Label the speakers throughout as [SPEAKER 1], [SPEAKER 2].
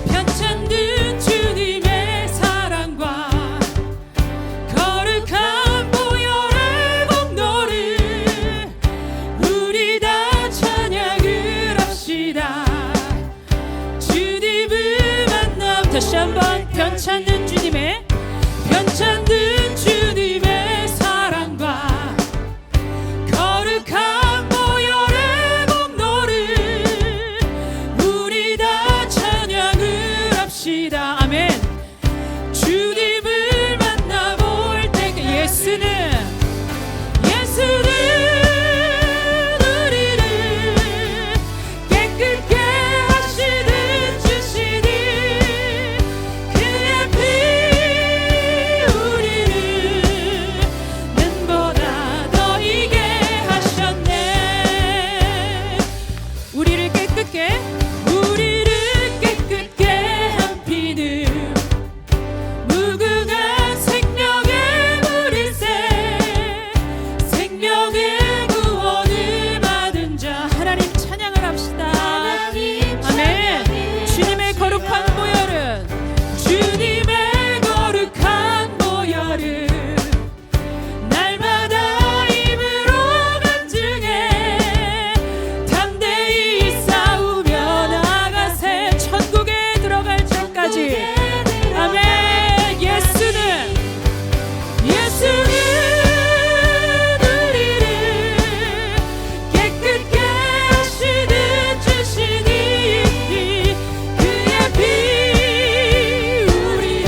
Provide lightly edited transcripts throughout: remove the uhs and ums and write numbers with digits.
[SPEAKER 1] 편찮는 주님의 사랑과 거룩한 보혈의 공로를 우리 다 찬양을 합시다. 주님을 만나 다시 한번 편찮는 주님의 사랑과 거룩한 보혈의 공로를 우리 다 찬양을 합시다. 아멘. 주님을 만나볼 때 예수는 우리를 깨끗게 하시는 주시니 그의 피 우리를 눈보다 더 이게 하셨네. 우리를 깨끗게 한 피는 무궁한 생명의 물일세. 생명의 구원을 받은 자 하나님 찬양을 합시다. 아멘. 주님의 거룩한 보혈은 날마다 입으로 간증해 담대히 싸우며 나아가세. 천국에 들어갈 때까지. 아멘. 예수는 우리를 깨끗게 하시는 주시니 그의 피 우리를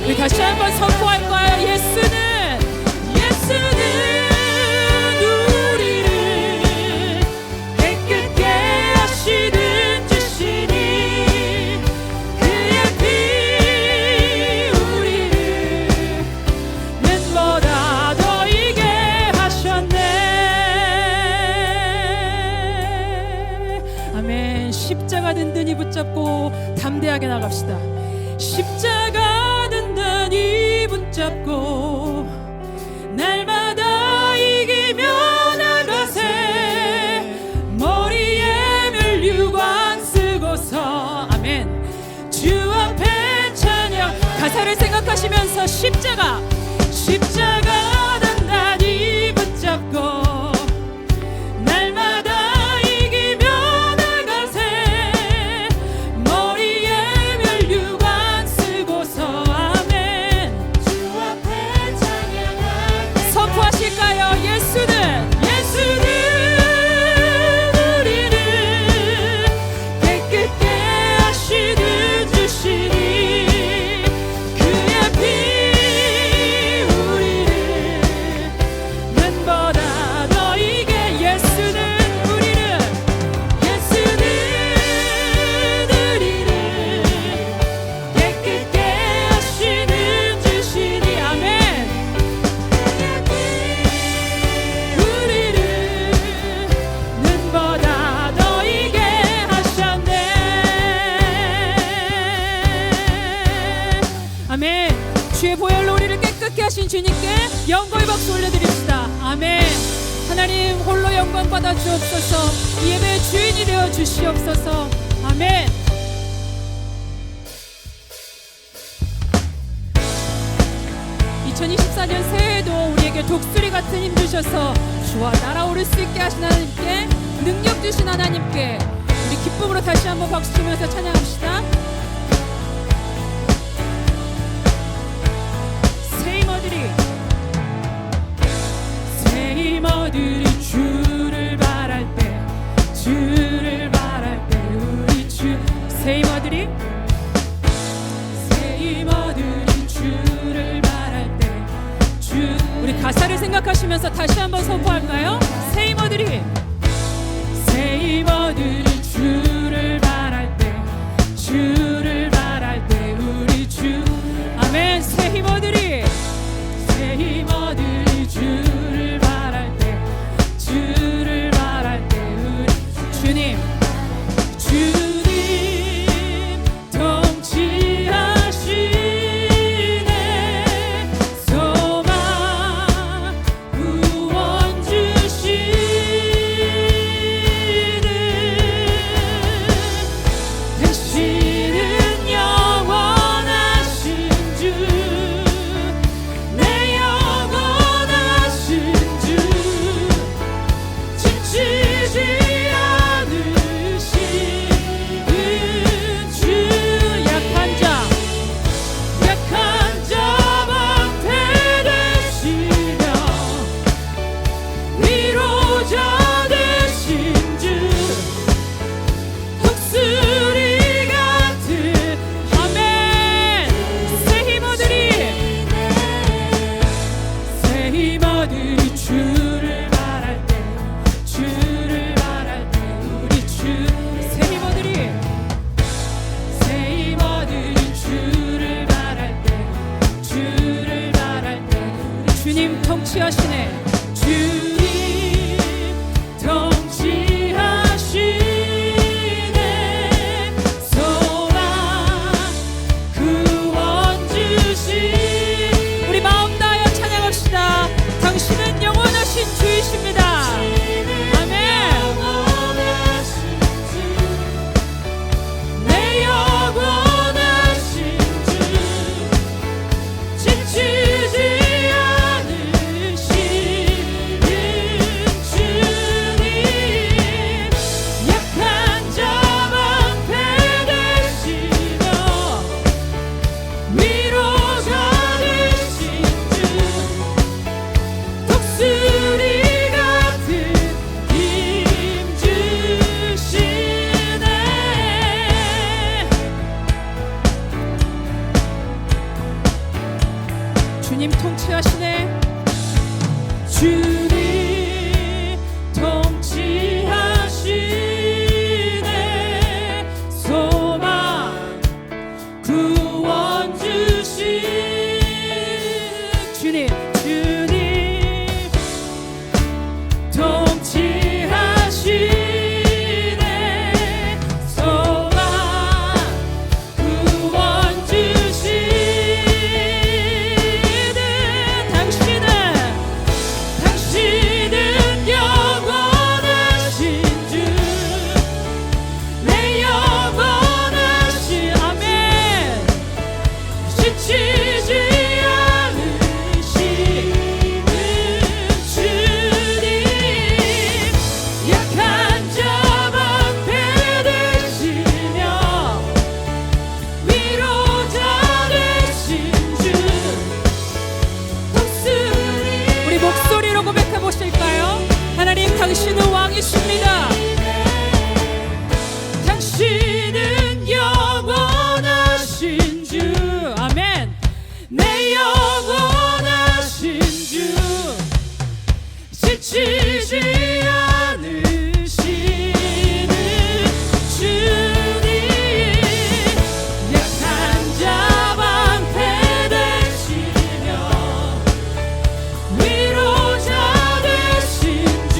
[SPEAKER 1] 우리 다시 한번 선포할까요? 예수는 우리를 깨끗게 하시는 주시니 그의 피 우리를 눈보다 더 이게 하셨네. 아멘. 십자가 든든히 붙잡고 담대하게 나갑시다. 십자가 든든히 붙잡고 날마다 이기며 나가세. 머리에 멸류관 쓰고서 아멘. 주 앞에 찬양. 가사를 생각하시면서 십자가 단단히 붙잡고 날마다 이기며 나가세. 머리에 멸류관 쓰고서 아멘. 주 앞에 찬양하세. 선포하실까요? 예수는 우리를 깨끗게 하시는 주시니 그의 피 우리를 눈보다 더 이게. 예수는 우리를 깨끗게 하시는 주시니 아멘. 우리를 눈보다 더 이게 하셨네. 아멘. 주의 보혈로 우리를 깨끗게 하신 주님께 영광의 박수 올려드립시다. 아멘. 하나님 홀로 영광 받아 주옵소서. 이 예배의 주인이 되어 주시옵소서. 아멘. 2024년 새해에도 우리에게 독수리 같은 힘 주셔서 주와 날아오를 수 있게 하신 하나님께, 능력 주신 하나님께 우리 기쁨으로 다시 한번 박수 치면서 찬양합시다. 새 힘어들이 주를 바랄 때 우리 새 힘어들이 주를 바랄 때 우리 가사를 생각하시면서 다시 한번 선포할까요? 새 힘어들이 주를 바랄 때 우리 주 아멘. 새 힘어들이 주를 바랄 때 우리 주님 통치하시네. 소망 구원 주시 임원들이 주를 바랄 때 주를 바랄 때 우리 주 새 임원들이 주를 바랄 때 주를 바랄 때 우리 주님 통치하시네 주님 통치하시네 소망 구원 주시 우리 마음 다하여 찬양합시다. 당신은 영원하신 주이십니다. 아멘. 내 영원하신 주 지치지 않으시는 주님 약한 자 방패 되시며 위로가 되신 주 독수리 같은 힘 주시네 주님 통치하시네 주님 통치하시네 소망 구원 주시 주님 통치하시네 소망 구원 주시네 당신은 영원하신 주 내 영원하신 아멘 지치지 않으시는 주님 약한 자 방패 되시며 위로자 되신 주 독수리 우리 목소리로 고백해 보실까요? 하나님 당신은 왕이십니다. 당신은 영원하신 주 아멘 내 영원하신 주 지치지 않으시는 주님 약한 자 방패 되시며 위로자 되신 주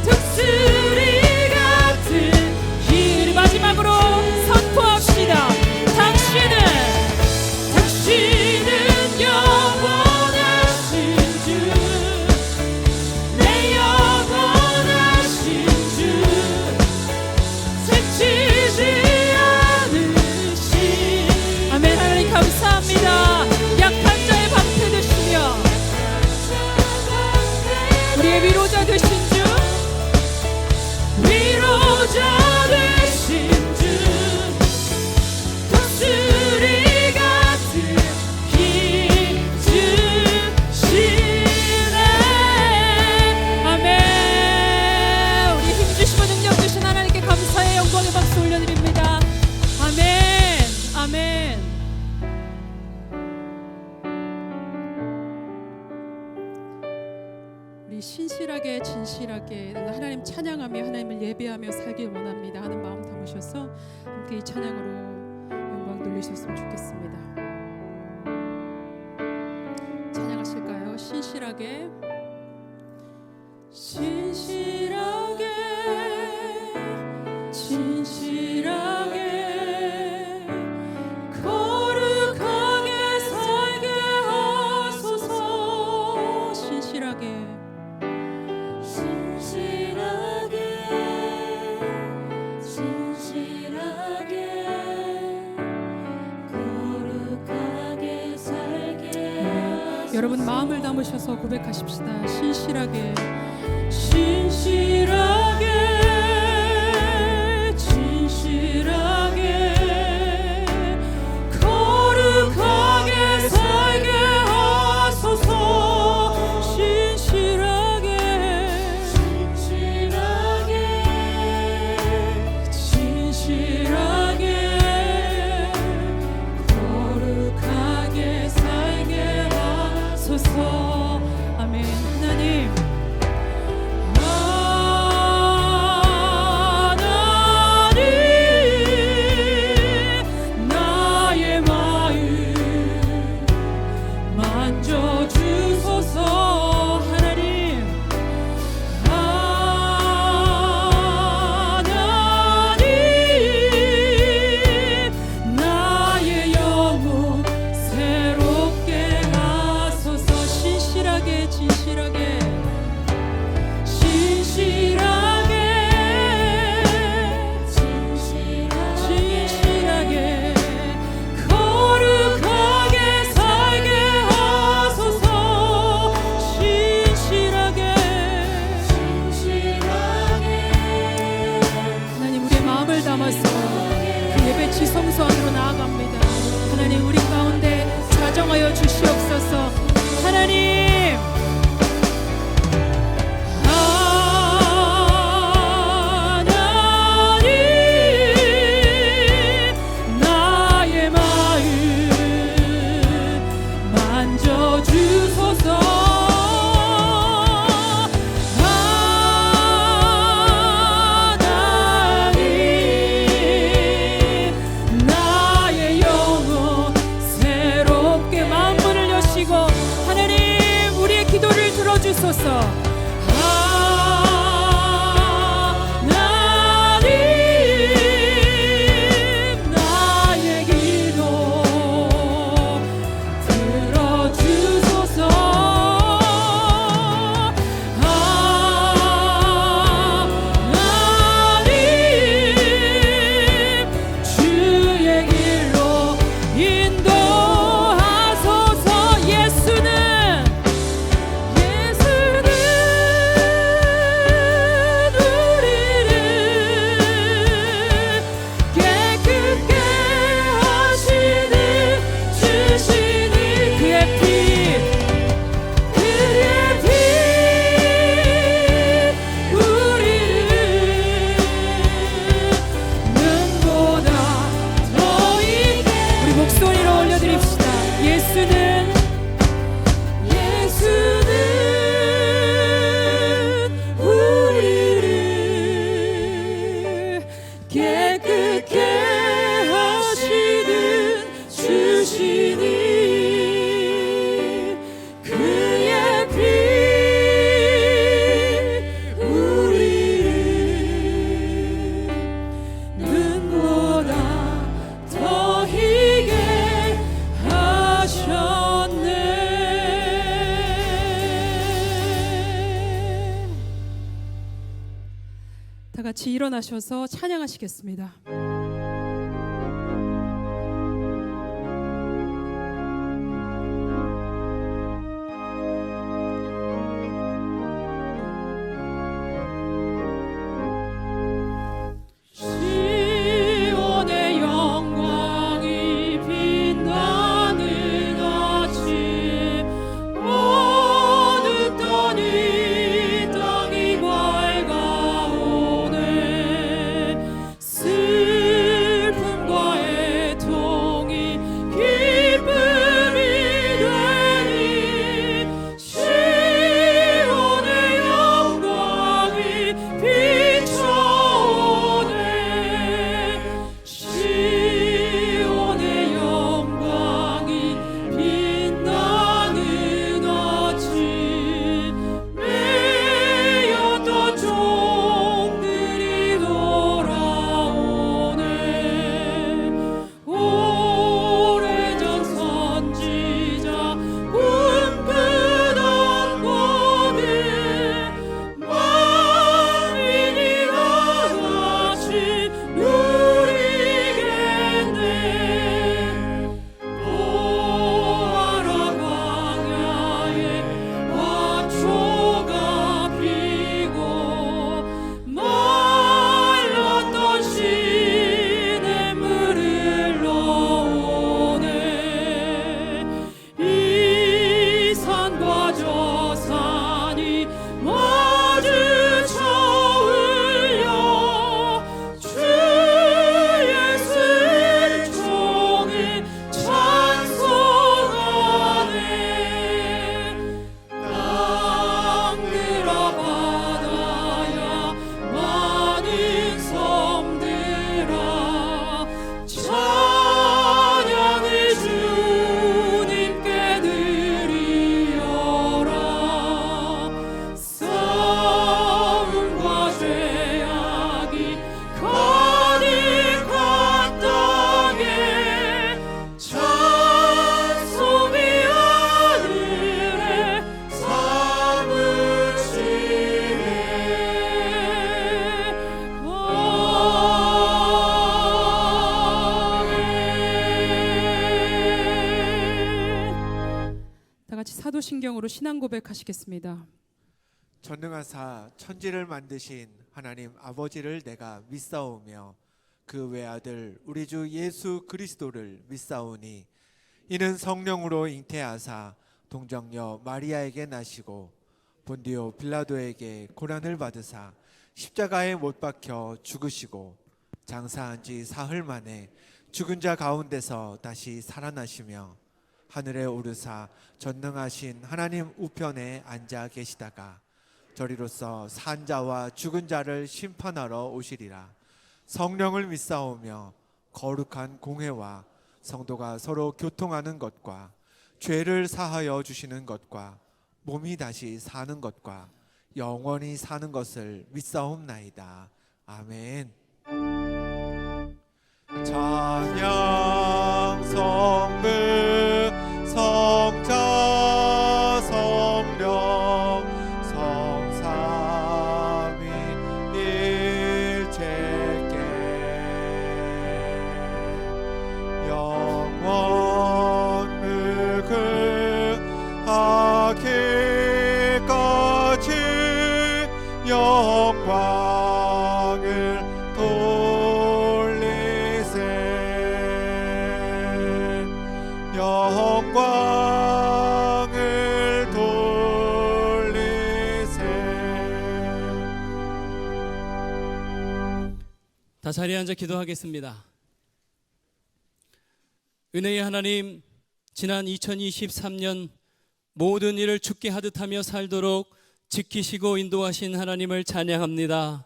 [SPEAKER 1] 독수리 같은 길 마지막으로 선포합시다. 당신은 영원하신 주 내 영원하신 주 지치지 않으시 아멘 하나님 감사합니다. 약한 자의 방패 되시며 우리의 위로자 되신 주 위로자 되신 주 독수리 같은 힘 주시네 아멘 우리 힘 주시고 능력 주신 하나님께 감사의 영광의 박수 올려드립니다. 아멘 아멘 우리 신실하게 진실하게 하나님 찬양하며 하나님을 예배하며 살길 원합니다 하는 마음 담으셔서 함께 이 찬양으로 영광 돌리셨으면 좋겠습니다. 찬양하실까요? 신실하게 진실하게 거룩하게 살게 하소서 신실하게 거룩하게 살게 여러분 마음을 담으셔서 고백하십시다. 신실하게 거룩하게 살게 하소서 신실하게 거룩하게 살게 하소서 하나님. 나의 마음 만져주소서. 하나님, 나의 영혼 새롭게 하소서. 진실하게 진실하게 진실하게 거룩하게 살게 하소서. 진실하게 하나님, 우리의 마음을 담아서 그 예배 지성소 안으로 나아갑니다. 하나님, 우리 가운데 자정하여 주시옵소서. 하나님, 나의 마음 만져주소서. 하나님, 나의 영혼 새롭게 마음문을 여시고 하나님, 우리의 기도를 들어주소서. 나의 기도 들어주소서. 하나님, 주의 길로 인도하소서. 예수는 다 같이 일어나셔서 찬양하시겠습니다. 시온의 영광이 빛나는 아침, 어둡던 이 땅이 밝아오네. 성경으로 신앙 고백하시겠습니다.
[SPEAKER 2] 전능하사 천지를 만드신 하나님 아버지를 내가 믿사오며 그 외아들 우리 주 예수 그리스도를 믿사오니 이는 성령으로 잉태하사 동정녀 마리아에게 나시고 본디오 빌라도에게 고난을 받으사 십자가에 못 박혀 죽으시고 장사한 지 사흘 만에 죽은 자 가운데서 다시 살아나시며 하늘에 오르사 전능하신 하나님 우편에 앉아 계시다가 저리로서 산 자와 죽은 자를 심판하러 오시리라. 성령을 믿사오며 거룩한 공회와 성도가 서로 교통하는 것과 죄를 사하여 주시는 것과 몸이 다시 사는 것과 영원히 사는 것을 믿사옵나이다. 아멘. 찬양 성부 성자 성령 성삼위 일체께 영원을 그하기까지 영광을 돌리세 영광을 돌리세.
[SPEAKER 3] 다 자리에 앉아 기도하겠습니다. 은혜의 하나님, 지난 2023년 모든 일을 주께 하듯하며 살도록 지키시고 인도하신 하나님을 찬양합니다.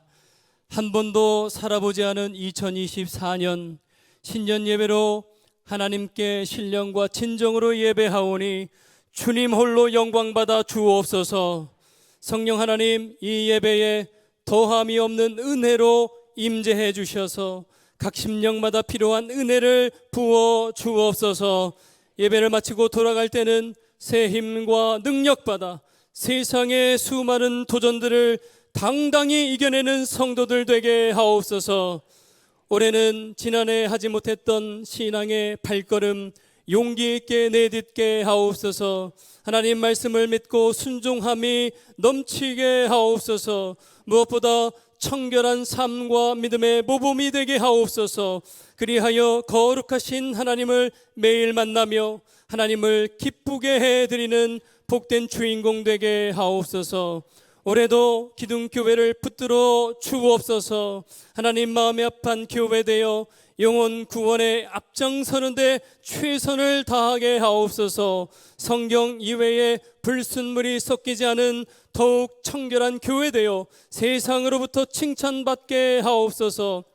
[SPEAKER 3] 한 번도 살아보지 않은 2024년 신년 예배로 하나님께 신령과 진정으로 예배하오니 주님 홀로 영광받아 주옵소서. 성령 하나님, 이 예배에 더함이 없는 은혜로 임재해 주셔서 각 심령마다 필요한 은혜를 부어 주옵소서. 예배를 마치고 돌아갈 때는 새 힘과 능력받아 세상의 수많은 도전들을 당당히 이겨내는 성도들 되게 하옵소서. 올해는 지난해 하지 못했던 신앙의 발걸음 용기 있게 내딛게 하옵소서. 하나님 말씀을 믿고 순종함이 넘치게 하옵소서. 무엇보다 청결한 삶과 믿음의 모범이 되게 하옵소서. 그리하여 거룩하신 하나님을 매일 만나며 하나님을 기쁘게 해드리는 복된 주인공 되게 하옵소서. 올해도 기둥교회를 붙들어 주옵소서. 하나님 마음에 합한 교회 되어 영혼 구원에 앞장서는 데 최선을 다하게 하옵소서. 성경 이외에 불순물이 섞이지 않은 더욱 청결한 교회 되어 세상으로부터 칭찬받게 하옵소서.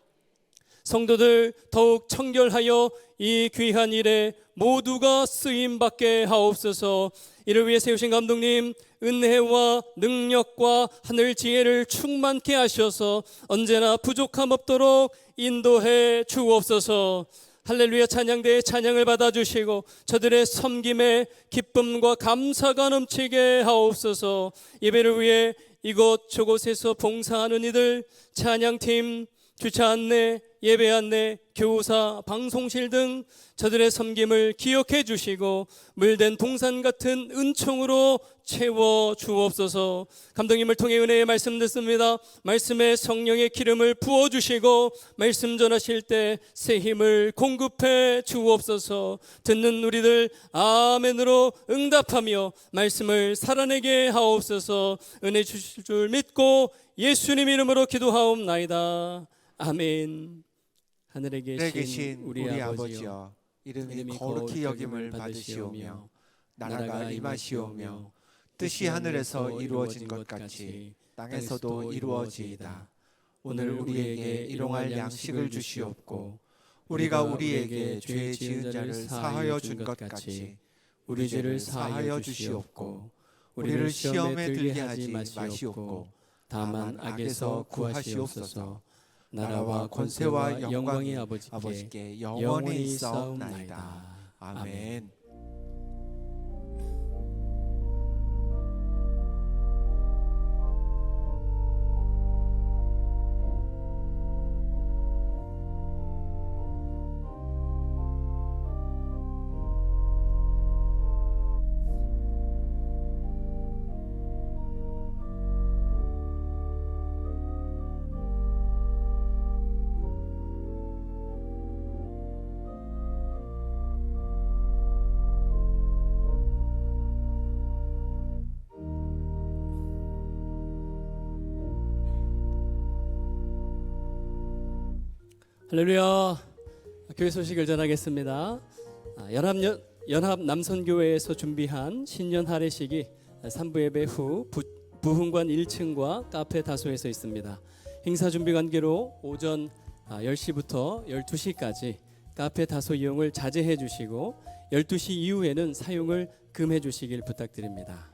[SPEAKER 3] 성도들 더욱 청결하여 이 귀한 일에 모두가 쓰임받게 하옵소서. 이를 위해 세우신 감독님, 은혜와 능력과 하늘 지혜를 충만케 하셔서 언제나 부족함 없도록 인도해 주옵소서. 할렐루야 찬양대의 찬양을 받아주시고 저들의 섬김에 기쁨과 감사가 넘치게 하옵소서. 예배를 위해 이곳저곳에서 봉사하는 이들, 찬양팀, 주차 안내, 예배 안내, 교사, 방송실 등 저들의 섬김을 기억해 주시고 물된 동산 같은 은총으로 채워 주옵소서. 감독님을 통해 은혜의 말씀 듣습니다. 말씀에 성령의 기름을 부어 주시고 말씀 전하실 때 새 힘을 공급해 주옵소서. 듣는 우리들 아멘으로 응답하며 말씀을 살아내게 하옵소서. 은혜 주실 줄 믿고 예수님 이름으로 기도하옵나이다. 아멘. 하늘에 계신 우리 아버지여, 이름이 거룩히 여김을 받으시오며 나라가 임하시오며 뜻이 하늘에서 이루어진 것 같이 땅에서도 이루어지이다. 오늘 우리에게 일용할 양식을 주시옵고 우리가 우리에게 죄 지은 자를 사하여 준 것 같이 우리 죄를 사하여 주시옵고 우리를 시험에 들게 하지 마시옵고 다만 악에서 구하시옵소서. 나라와 권세와 영광이 아버지께 영원히 있사옵나이다. 아멘. 할렐루야. 교회 소식을 전하겠습니다. 연합 남선교회에서 준비한 신년 할애식이 3부 예배 후 부흥관 1층과 카페 다소에서 있습니다. 행사 준비 관계로 오전 10시부터 12시까지 카페 다소 이용을 자제해 주시고 12시 이후에는 사용을 금해 주시길 부탁드립니다.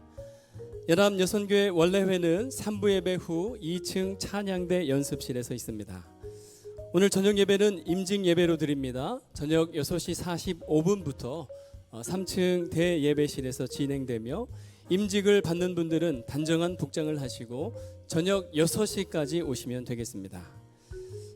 [SPEAKER 3] 연합 여선교회 원래회는 3부 예배 후 2층 찬양대 연습실에서 있습니다. 오늘 저녁 예배는 임직 예배로 드립니다. 저녁 6시 45분부터 3층 대예배실에서 진행되며 임직을 받는 분들은 단정한 복장을 하시고 저녁 6시까지 오시면 되겠습니다.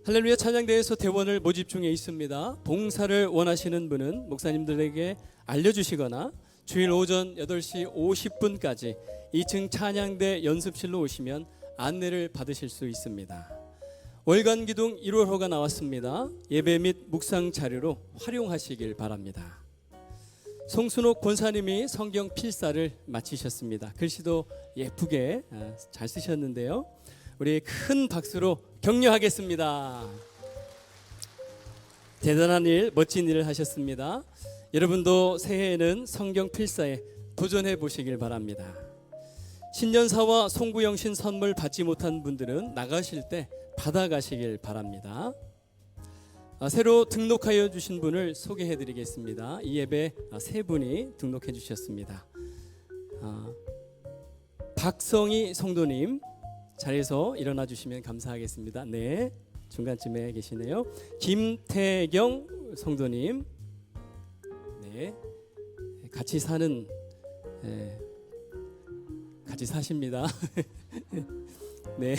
[SPEAKER 3] 할렐루야 찬양대에서 대원을 모집 중에 있습니다. 봉사를 원하시는 분은 목사님들에게 알려주시거나 주일 오전 8시 50분까지 2층 찬양대 연습실로 오시면 안내를 받으실 수 있습니다. 월간 기둥 1월호가 나왔습니다. 예배 및 묵상 자료로 활용하시길 바랍니다. 송순옥 권사님이 성경 필사를 마치셨습니다. 글씨도 예쁘게 잘 쓰셨는데요. 우리 큰 박수로 격려하겠습니다. 대단한 일, 멋진 일을 하셨습니다. 여러분도 새해에는 성경 필사에 도전해 보시길 바랍니다. 신년사와 송구영신 선물 받지 못한 분들은 나가실 때 받아가시길 바랍니다. 새로 등록하여 주신 분을 소개해 드리겠습니다. 이 예배 세 분이 등록해 주셨습니다. 박성희 성도님 자리에서 일어나 주시면 감사하겠습니다. 네, 중간쯤에 계시네요. 김태경 성도님, 네, 같이 사는, 같이 사십니다. 네,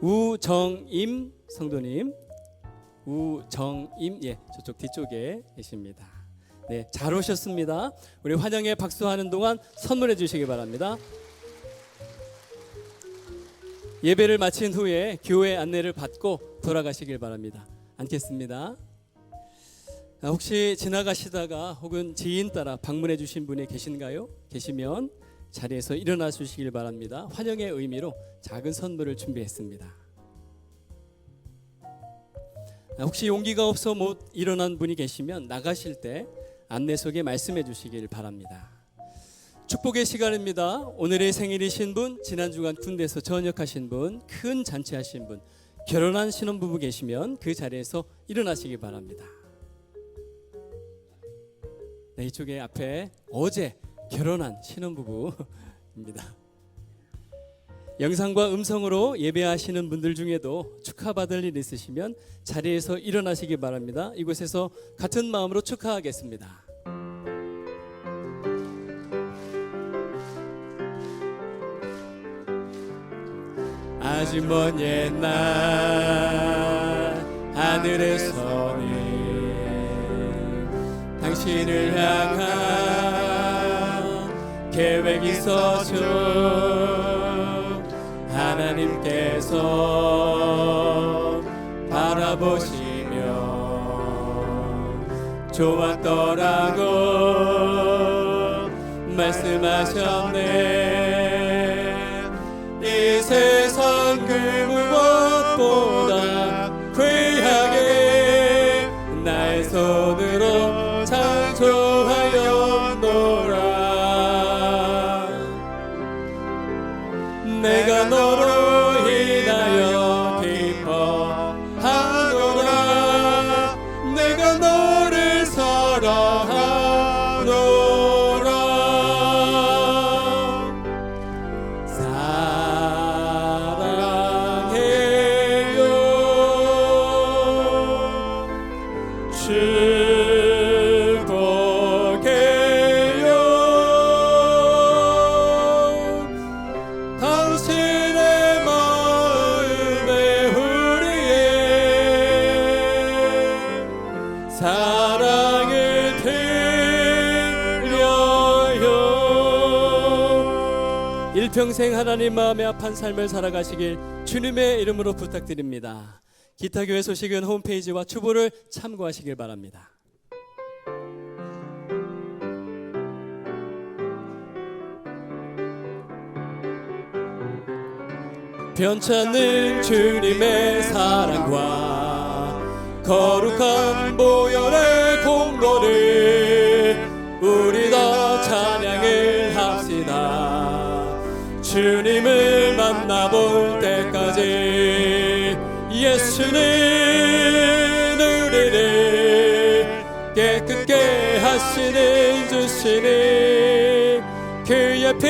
[SPEAKER 3] 우정임 성도님, 우정임, 예, 저쪽 뒤쪽에 계십니다. 네, 잘 오셨습니다. 우리 환영에 박수하는 동안 선물해 주시기 바랍니다. 예배를 마친 후에 교회 안내를 받고 돌아가시길 바랍니다. 앉겠습니다. 혹시 지나가시다가 혹은 지인 따라 방문해 주신 분이 계신가요? 계시면 자리에서 일어나 주시길 바랍니다. 환영의 의미로 작은 선물을 준비했습니다. 혹시 용기가 없어 못 일어난 분이 계시면 나가실 때 안내석에 말씀해 주시길 바랍니다. 축복의 시간입니다. 오늘의 생일이신 분, 지난 주간 군대에서 전역하신 분, 큰 잔치하신 분, 결혼한 신혼부부 계시면 그 자리에서 일어나시기 바랍니다. 네, 이쪽에 앞에 어제 결혼한 신혼부부입니다. 영상과 음성으로 예배하시는 분들 중에도 축하받을 일 있으시면 자리에서 일어나시기 바랍니다. 이곳에서 같은 마음으로 축하하겠습니다. 아주 먼 옛날 하늘에서는 당신을 향한 계획이 있었죠. 하나님께서 바라보시며 좋았더라고 말씀하셨네. 이 세상 그 무엇보다 귀하게 나의 손으로 창조하였노라. 내가 너로 인하여 기뻐하노라. 내가 너를 사랑하노라. 사랑을 드려요. 일평생 하나님 마음에 합한 삶을 살아가시길 주님의 이름으로 부탁드립니다. 기타교회 소식은 홈페이지와 추보를 참고하시길 바랍니다. 변찮는 주님의 사랑과 거룩한 보혈의 공로를 우리 다 찬양을 합시다. 주님을 만나볼 때까지 예수는 우리를 깨끗게 하시는 주시니 그의 피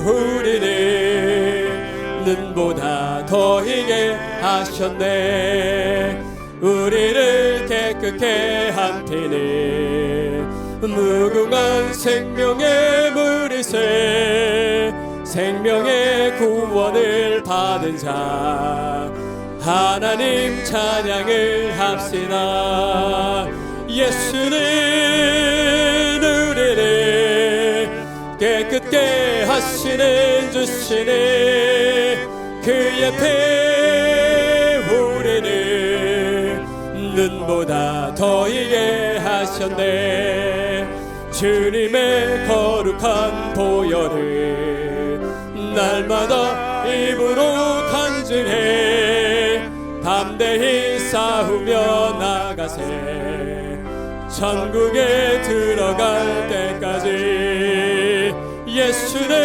[SPEAKER 3] 우리를 눈보다 더 희게 하셨네. 우리를 깨끗게 한 피는 무궁한 생명의 물이세. 생명의 구원을 받은 자 하나님 찬양을 합시다. 예수는 우리를 깨끗게 하시는 주시니 그의 피 우리를 눈보다 더 희게 하셨네. 주님의 거룩한 보혈을 날마다 입으로 간증해 담대히 싸우며 나가세. 천국에 들어갈 때까지 예수는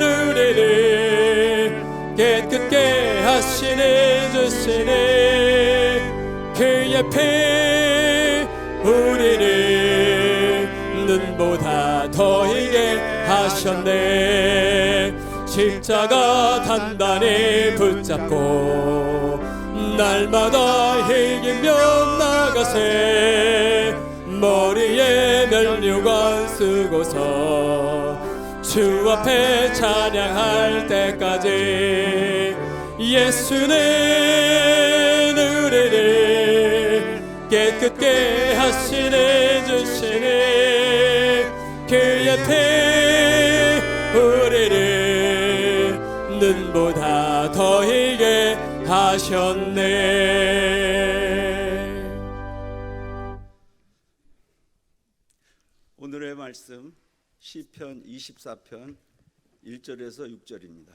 [SPEAKER 3] 우리를 깨끗게 하시는 주시니 그의 피 우리를 눈보다 더 희게 하셨네. 십자가 단단히 붙잡고 날마다 이기며 나가세. 머리에 면류관 쓰고서 주 앞에 찬양할 때까지 예수는 우리를 깨끗게 하시는 주시니 그의 피 우리를 눈보다 더 희게 하셨네.
[SPEAKER 4] 오늘의 말씀 시편 24편 1절에서 6절입니다.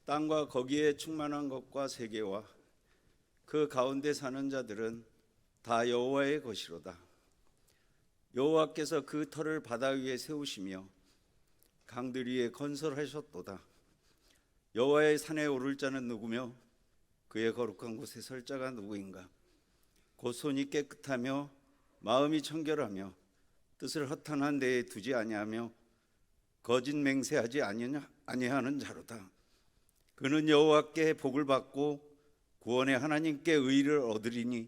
[SPEAKER 4] 땅과 거기에 충만한 것과 세계와 그 가운데 사는 자들은 다 여호와의 것이로다. 여호와께서 그 터를 바다 위에 세우시며 강들 위에 건설하셨도다. 여호와의 산에 오를 자는 누구며 그의 거룩한 곳에 설 자가 누구인가? 곧 손이 깨끗하며 마음이 청결하며 뜻을 허탄한 데에 두지 아니하며 거짓 맹세하지 아니하는 자로다. 그는 여호와께 복을 받고 구원의 하나님께 의를 얻으리니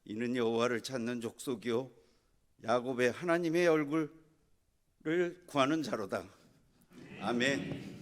[SPEAKER 4] 이는 여호와를 찾는 족속이요 야곱의 하나님의 얼굴을 구하는 자로다. 아멘.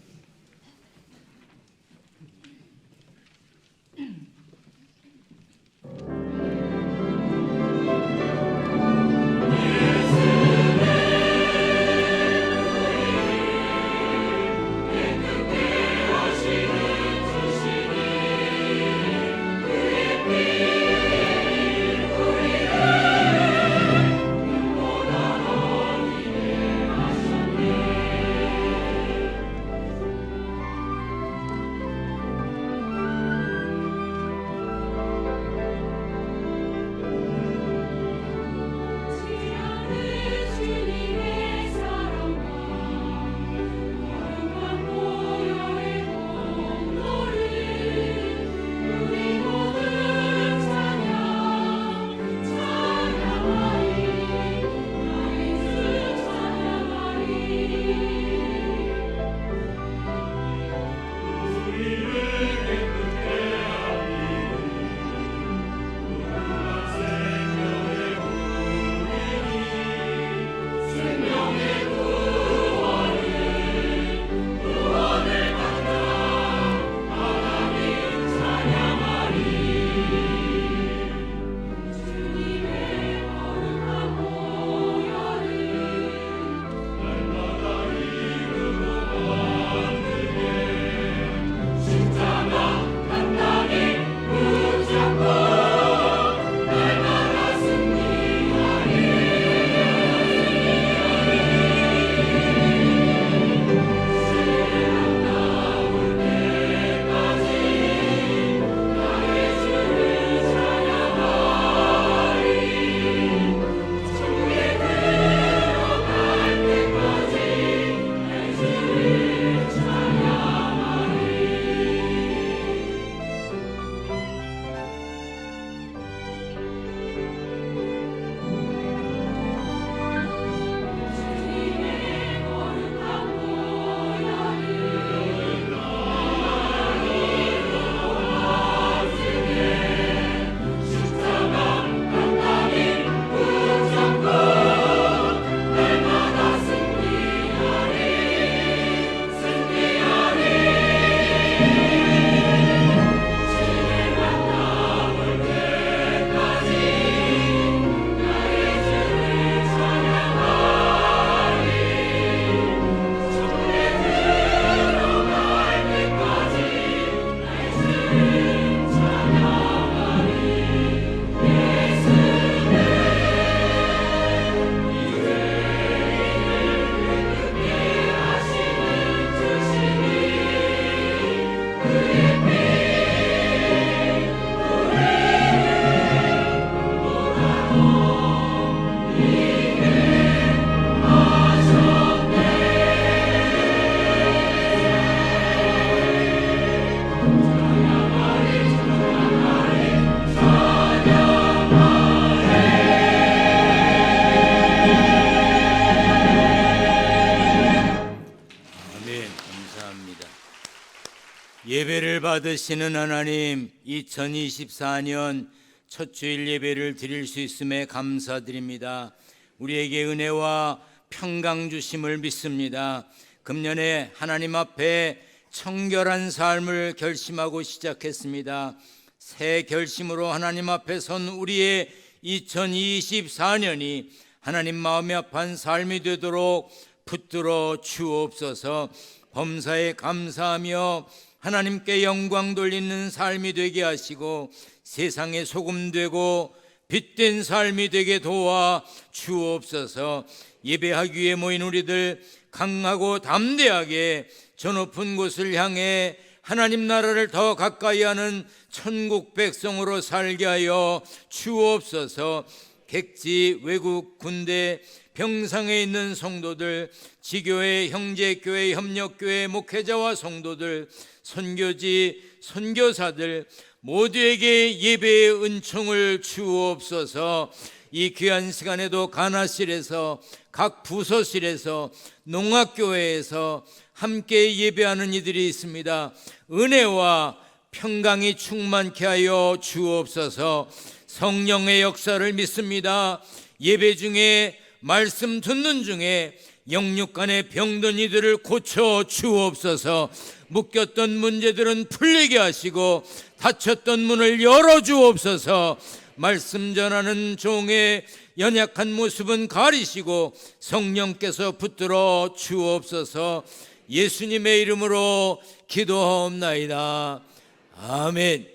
[SPEAKER 5] 예배를 받으시는 하나님, 2024년 첫 주일 예배를 드릴 수 있음에 감사드립니다. 우리에게 은혜와 평강 주심을 믿습니다. 금년에 하나님 앞에 청결한 삶을 결심하고 시작했습니다. 새 결심으로 하나님 앞에 선 우리의 2024년이 하나님 마음에 합한 삶이 되도록 붙들어 주옵소서. 범사에 감사하며 하나님께 영광 돌리는 삶이 되게 하시고 세상에 소금 되고 빛된 삶이 되게 도와 주옵소서. 예배하기 위해 모인 우리들 강하고 담대하게 저 높은 곳을 향해 하나님 나라를 더 가까이 하는 천국 백성으로 살게 하여 주옵소서. 객지, 외국, 군대, 병상에 있는 성도들, 지교회, 형제교회, 협력교회, 목회자와 성도들, 선교지, 선교사들 모두에게 예배의 은총을 주옵소서. 이 귀한 시간에도 가나실에서, 각 부서실에서, 농학교회에서 함께 예배하는 이들이 있습니다. 은혜와 평강이 충만케 하여 주옵소서. 성령의 역사를 믿습니다. 예배 중에, 말씀 듣는 중에 영육간에 병든 이들을 고쳐 주옵소서. 묶였던 문제들은 풀리게 하시고 닫혔던 문을 열어 주옵소서. 말씀 전하는 종의 연약한 모습은 가리시고 성령께서 붙들어 주옵소서. 예수님의 이름으로 기도하옵나이다. 아멘.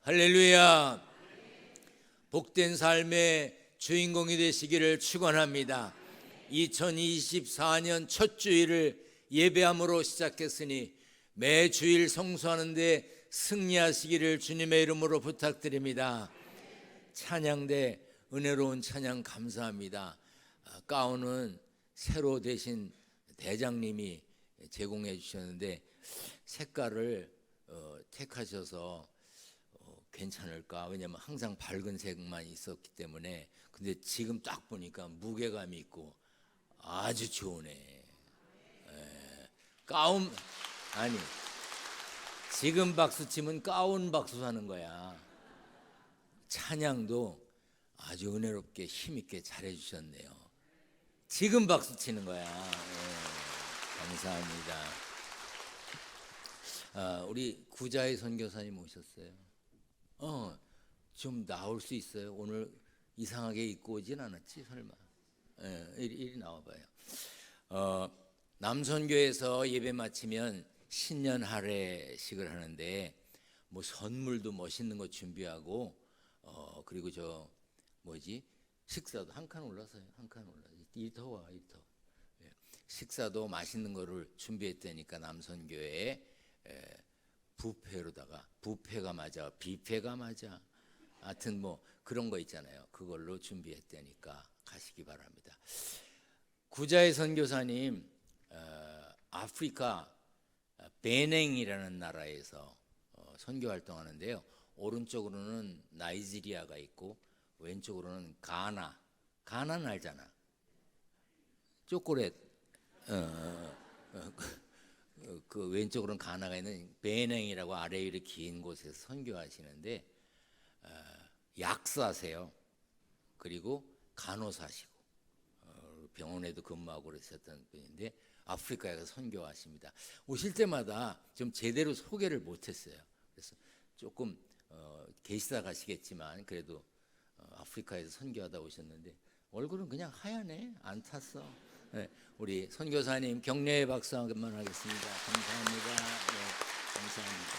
[SPEAKER 5] 할렐루야. 복된 삶의 주인공이 되시기를 축원합니다. 2024년 첫 주일을 예배함으로 시작했으니 매 주일 성수하는데 승리하시기를 주님의 이름으로 부탁드립니다. 찬양대 은혜로운 찬양 감사합니다. 가운은 새로 되신 대장님이 제공해 주셨는데 색깔을 택하셔서 괜찮을까? 왜냐면 항상 밝은 색만 있었기 때문에. 근데 지금 딱 보니까 무게감이 있고 아주 좋으네. 가운, 아니 지금 박수 치면 가운 박수 하는 거야. 찬양도 아주 은혜롭게 힘있게 잘해 주셨네요. 지금 박수 치는 거야. 감사합니다. 우리 구자의 선교사님 오셨어요. 좀 나올 수 있어요? 오늘 이상하게 입고 오진 않았지 설마? 이리 나와봐요. 남선교에서 예배 마치면 신년 할례식을 하는데 뭐 선물도 멋있는 거 준비하고 그리고 저 뭐지 식사도 한 칸 올라서요. 한 칸 올라. 이 더워 이 더. 식사도 맛있는 거를 준비했다니까 남선교회에 부페로다가 부페가 맞아 뷔페가 맞아 하여튼 뭐 그런 거 있잖아요. 그걸로 준비했다니까 가시기 바랍니다. 구자의 선교사님 아프리카 베냉이라는 나라에서 선교 활동하는데요. 오른쪽으로는 나이지리아가 있고 왼쪽으로는 가나는 알잖아. 초콜릿 그 왼쪽으로는 가나가 있는 베냉이라고 아래 위로 긴 곳에서 선교하시는데 약사세요. 그리고 간호사시고 병원에도 근무하고 그러셨던 분인데 아프리카에 가서 선교하십니다. 오실 때마다 좀 제대로 소개를 못했어요. 그래서 조금 계시다 가시겠지만 그래도 아프리카에서 선교하다 오셨는데 얼굴은 그냥 하얗네. 안 탔어. 네, 우리 선교사님 격려의 박수 한번 하겠습니다. 감사합니다. 네, 감사합니다.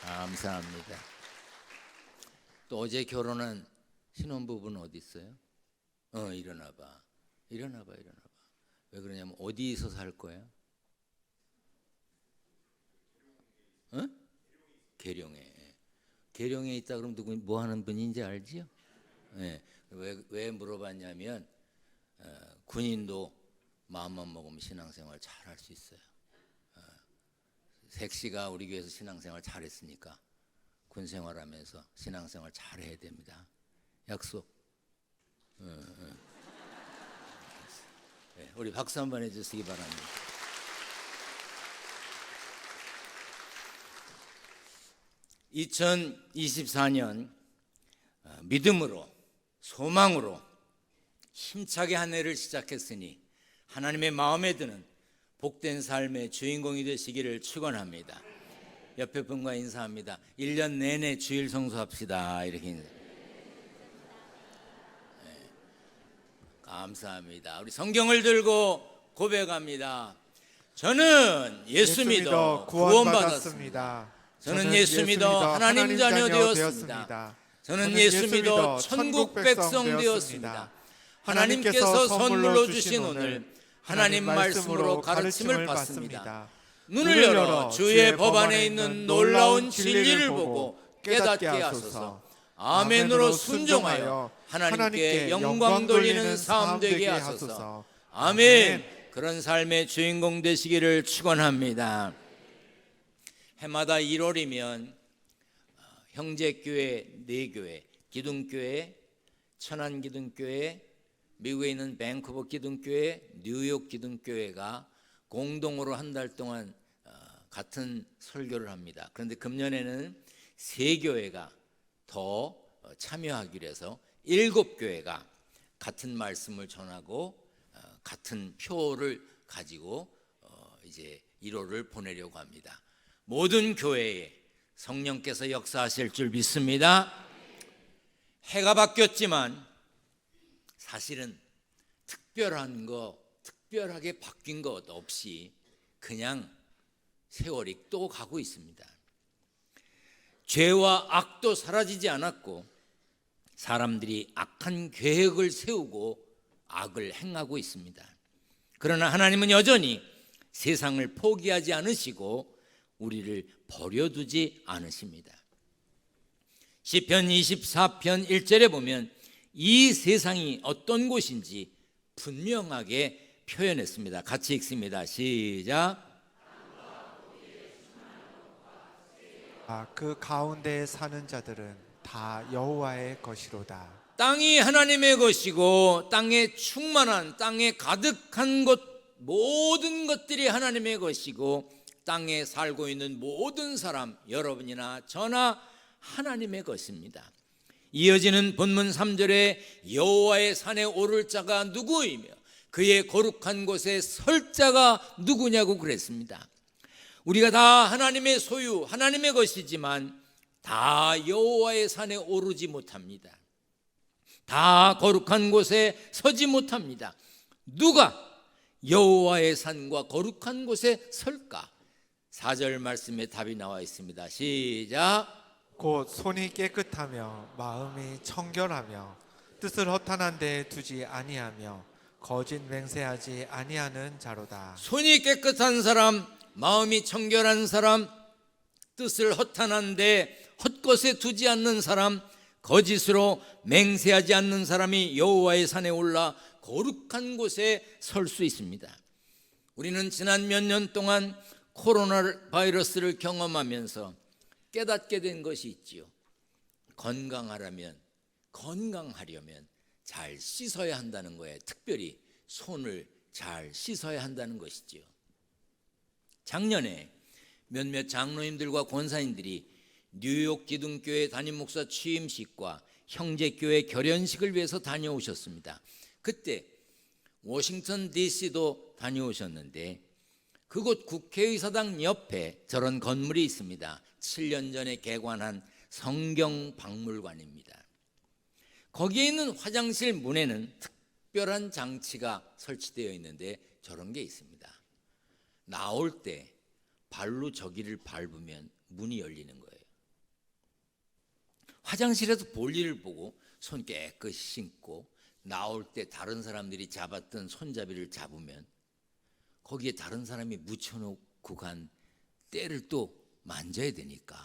[SPEAKER 5] 감사합니다. 또 어제 결혼한 신혼부부는 어디 있어요? 일어나봐. 왜 그러냐면 어디서 살 거야? 계룡에 있다 그러면 누구 뭐 하는 분인지 알지요? 네. 왜 물어봤냐면 군인도 마음만 먹으면 신앙생활 잘 할 수 있어요. 색시가 우리 교회에서 신앙생활 잘했으니까 군생활하면서 신앙생활 잘해야 됩니다. 약속. 네, 우리 박수 한번 해주시기 바랍니다. 2024년 믿음으로 소망으로 힘차게 한 해를 시작했으니 하나님의 마음에 드는 복된 삶의 주인공이 되시기를 축원합니다. 옆에 분과 인사합니다. 1년 내내 주일 성수합시다. 이렇게 인사. 네. 감사합니다. 우리 성경을 들고 고백합니다. 저는 예수 믿어 구원받았습니다. 저는 예수 믿어 하나님 자녀 되었습니다. 저는 예수 믿어 천국 백성 되었습니다. 하나님께서 선물로 주신 오늘 하나님 말씀으로 가르침을 받습니다. 눈을 열어 주의 법 안에 있는 놀라운 진리를 보고 깨닫게 하소서. 아멘으로 순종하여 하나님께 영광 돌리는 삶 되게 하소서. 아멘. 그런 삶의 주인공 되시기를 축원합니다. 해마다 1월이면 형제교회 4교회, 기둥교회, 천안기둥교회, 미국에 있는 밴쿠버 기둥교회, 뉴욕 기둥교회가 공동으로 한 달 동안 같은 설교를 합니다. 그런데 금년에는 3교회가 더 참여하기로 해서 7교회가 같은 말씀을 전하고 같은 표를 가지고 이제 1월을 보내려고 합니다. 모든 교회에 성령께서 역사하실 줄 믿습니다. 해가 바뀌었지만 사실은 특별하게 바뀐 것 없이 그냥 세월이 또 가고 있습니다. 죄와 악도 사라지지 않았고 사람들이 악한 계획을 세우고 악을 행하고 있습니다. 그러나 하나님은 여전히 세상을 포기하지 않으시고 우리를 버려두지 않으십니다. 시편 24편 1절에 보면 이 세상이 어떤 곳인지 분명하게 표현했습니다. 같이 읽습니다. 시작.
[SPEAKER 2] 그 가운데에 사는 자들은 다 여호와의 것이로다.
[SPEAKER 5] 땅이 하나님의 것이고 땅에 충만한 땅에 가득한 것 모든 것들이 하나님의 것이고 땅에 살고 있는 모든 사람 여러분이나 저나 하나님의 것입니다. 이어지는 본문 3절에 여호와의 산에 오를 자가 누구이며 그의 거룩한 곳에 설 자가 누구냐고 그랬습니다. 우리가 다 하나님의 소유 하나님의 것이지만 다 여호와의 산에 오르지 못합니다. 다 거룩한 곳에 서지 못합니다. 누가 여호와의 산과 거룩한 곳에 설까? 4절 말씀에 답이 나와 있습니다. 시작.
[SPEAKER 2] 곧 손이 깨끗하며 마음이 청결하며 뜻을 허탄한 데 두지 아니하며 거짓 맹세하지 아니하는 자로다.
[SPEAKER 5] 손이 깨끗한 사람, 마음이 청결한 사람, 뜻을 허탄한데 헛것에 두지 않는 사람, 거짓으로 맹세하지 않는 사람이 여호와의 산에 올라 거룩한 곳에 설 수 있습니다. 우리는 지난 몇 년 동안 코로나 바이러스를 경험하면서 깨닫게 된 것이 있지요. 건강하려면 잘 씻어야 한다는 거예요. 특별히 손을 잘 씻어야 한다는 것이지요. 작년에 몇몇 장로님들과 권사님들이 뉴욕 기둥교회 담임 목사 취임식과 형제교회 결연식을 위해서 다녀오셨습니다. 그때 워싱턴 DC도 다녀오셨는데 그곳 국회의사당 옆에 저런 건물이 있습니다. 7년 전에 개관한 성경박물관입니다. 거기에 있는 화장실 문에는 특별한 장치가 설치되어 있는데 저런 게 있습니다. 나올 때 발로 저기를 밟으면 문이 열리는 거예요. 화장실에서 볼일을 보고 손 깨끗이 씻고 나올 때 다른 사람들이 잡았던 손잡이를 잡으면 거기에 다른 사람이 묻혀놓고 간 때를 또 만져야 되니까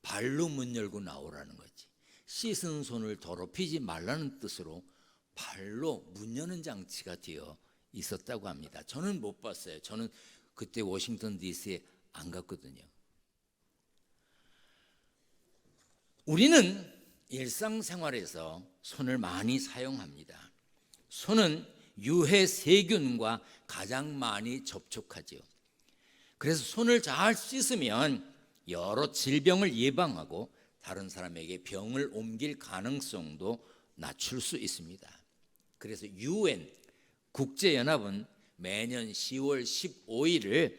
[SPEAKER 5] 발로 문 열고 나오라는 거지. 씻은 손을 더럽히지 말라는 뜻으로 발로 문 여는 장치가 되어 있었다고 합니다. 저는 못 봤어요. 저는 그때 워싱턴 DC에 안 갔거든요. 우리는 일상생활에서 손을 많이 사용합니다. 손은 유해 세균과 가장 많이 접촉하죠. 그래서 손을 잘 씻으면 여러 질병을 예방하고 다른 사람에게 병을 옮길 가능성도 낮출 수 있습니다. 그래서 UN 국제연합은 매년 10월 15일을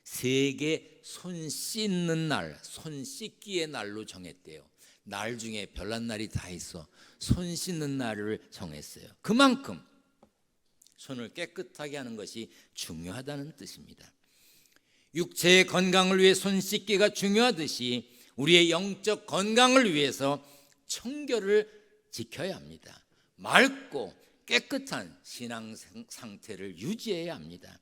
[SPEAKER 5] 세계 손 씻는 날, 손 씻기의 날로 정했대요. 날 중에 별난 날이 다 있어. 손 씻는 날을 정했어요. 그만큼 손을 깨끗하게 하는 것이 중요하다는 뜻입니다. 육체의 건강을 위해 손 씻기가 중요하듯이 우리의 영적 건강을 위해서 청결을 지켜야 합니다. 맑고 깨끗한 신앙 상태를 유지해야 합니다.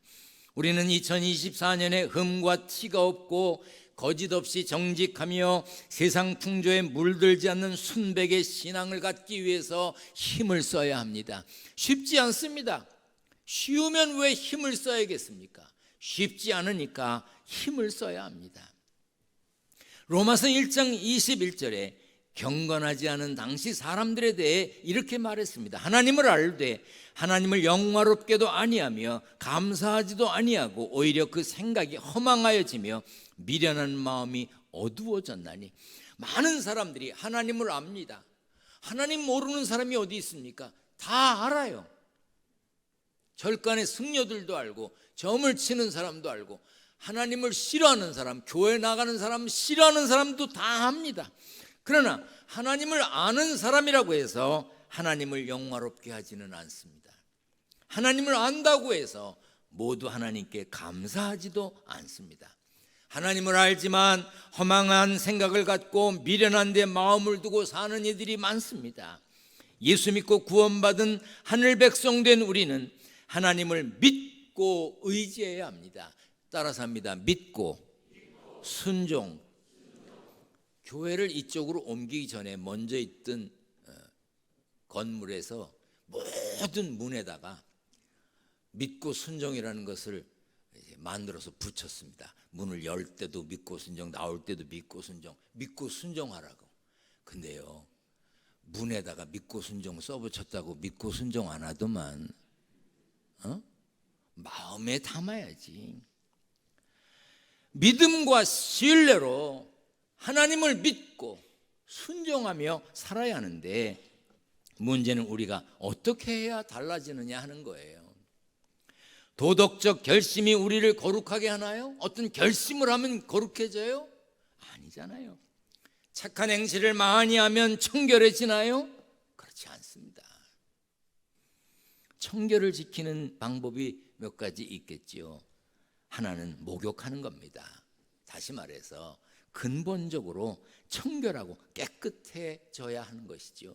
[SPEAKER 5] 우리는 2024년에 흠과 티가 없고 거짓 없이 정직하며 세상 풍조에 물들지 않는 순백의 신앙을 갖기 위해서 힘을 써야 합니다. 쉽지 않습니다. 쉬우면 왜 힘을 써야겠습니까? 쉽지 않으니까 힘을 써야 합니다. 로마서 1장 21절에 경건하지 않은 당시 사람들에 대해 이렇게 말했습니다. 하나님을 알되 하나님을 영화롭게도 아니하며 감사하지도 아니하고 오히려 그 생각이 허망하여지며 미련한 마음이 어두워졌나니. 많은 사람들이 하나님을 압니다. 하나님 모르는 사람이 어디 있습니까? 다 알아요. 절간의 승려들도 알고 점을 치는 사람도 알고 하나님을 싫어하는 사람, 교회 나가는 사람, 싫어하는 사람도 다 압니다. 그러나 하나님을 아는 사람이라고 해서 하나님을 영화롭게 하지는 않습니다. 하나님을 안다고 해서 모두 하나님께 감사하지도 않습니다. 하나님을 알지만 허망한 생각을 갖고 미련한 데 마음을 두고 사는 이들이 많습니다. 예수 믿고 구원받은 하늘 백성 된 우리는 하나님을 믿고 의지해야 합니다. 따라서 합니다. 믿고 순종. 교회를 이쪽으로 옮기기 전에 먼저 있던 건물에서 모든 문에다가 믿고 순종이라는 것을 만들어서 붙였습니다. 문을 열 때도 믿고 순종, 나올 때도 믿고 순종, 믿고 순종하라고. 근데요, 문에다가 믿고 순종 써붙였다고 믿고 순종 안 하더만 마음에 담아야지. 믿음과 신뢰로 하나님을 믿고 순종하며 살아야 하는데 문제는 우리가 어떻게 해야 달라지느냐 하는 거예요. 도덕적 결심이 우리를 거룩하게 하나요? 어떤 결심을 하면 거룩해져요? 아니잖아요. 착한 행실을 많이 하면 청결해지나요? 그렇지 않습니다. 청결을 지키는 방법이 몇 가지 있겠지요. 하나는 목욕하는 겁니다. 다시 말해서 근본적으로 청결하고 깨끗해져야 하는 것이죠.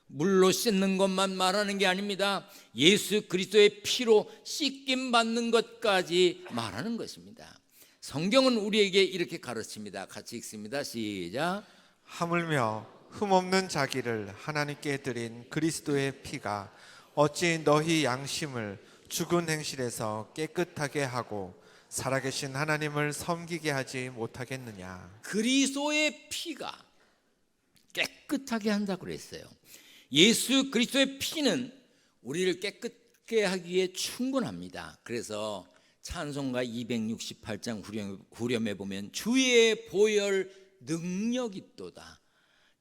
[SPEAKER 5] 물로 씻는 것만 말하는 게 아닙니다. 예수 그리스도의 피로 씻김 받는 것까지 말하는 것입니다. 성경은 우리에게 이렇게 가르칩니다. 같이 읽습니다. 시작.
[SPEAKER 2] 하물며 흠없는 자기를 하나님께 드린 그리스도의 피가 어찌 너희 양심을 죽은 행실에서 깨끗하게 하고 살아계신 하나님을 섬기게 하지 못하겠느냐.
[SPEAKER 5] 그리스도의 피가 깨끗하게 한다고 그랬어요. 예수 그리스도의 피는 우리를 깨끗게 하기에 충분합니다. 그래서 찬송가 268장 후렴에 보면 주의 보혈 능력 있도다.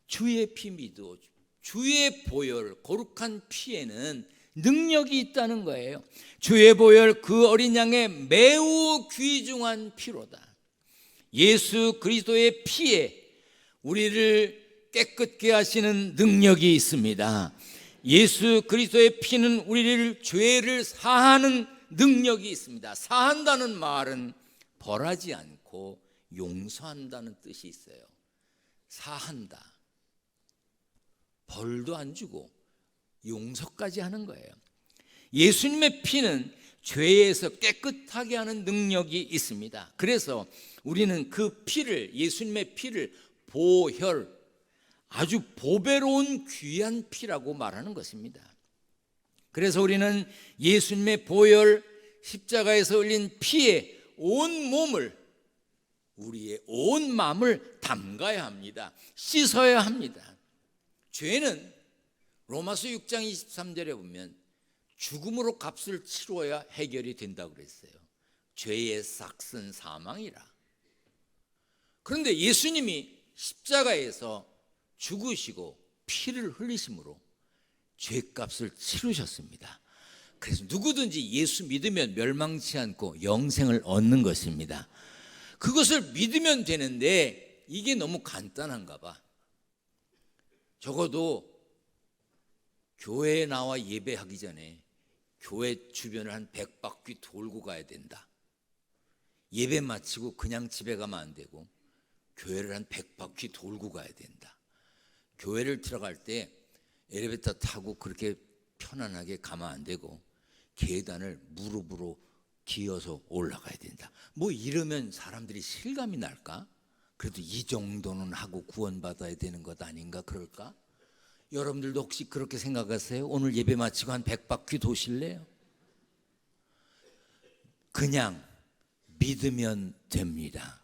[SPEAKER 5] 주의 피 믿어. 주의 보혈 거룩한 피에는 능력이 있다는 거예요. 주의 보혈 그 어린 양의 매우 귀중한 피로다. 예수 그리스도의 피에 우리를 깨끗게 하시는 능력이 있습니다. 예수 그리스도의 피는 우리를 죄를 사하는 능력이 있습니다. 사한다는 말은 벌하지 않고 용서한다는 뜻이 있어요. 사한다. 벌도 안 주고 용서까지 하는 거예요. 예수님의 피는 죄에서 깨끗하게 하는 능력이 있습니다. 그래서 우리는 그 피를, 예수님의 피를 보혈, 아주 보배로운 귀한 피라고 말하는 것입니다. 그래서 우리는 예수님의 보혈, 십자가에서 흘린 피에 온 몸을, 우리의 온 마음을 담가야 합니다. 씻어야 합니다. 죄는 로마서 6장 23절에 보면 죽음으로 값을 치루어야 해결이 된다고 그랬어요. 죄의 삭은 사망이라. 그런데 예수님이 십자가에서 죽으시고 피를 흘리심으로 죄값을 치르셨습니다. 그래서 누구든지 예수 믿으면 멸망치 않고 영생을 얻는 것입니다. 그것을 믿으면 되는데 이게 너무 간단한가 봐. 적어도 교회에 나와 예배하기 전에 교회 주변을 한 100바퀴 돌고 가야 된다. 예배 마치고 그냥 집에 가면 안 되고 교회를 한 100바퀴 돌고 가야 된다. 교회를 들어갈 때 엘리베이터 타고 그렇게 편안하게 가면 안 되고 계단을 무릎으로 기어서 올라가야 된다. 뭐 이러면 사람들이 실감이 날까? 그래도 이 정도는 하고 구원받아야 되는 것 아닌가 그럴까? 여러분들도 혹시 그렇게 생각하세요? 오늘 예배 마치고 한 100바퀴 도실래요? 그냥 믿으면 됩니다.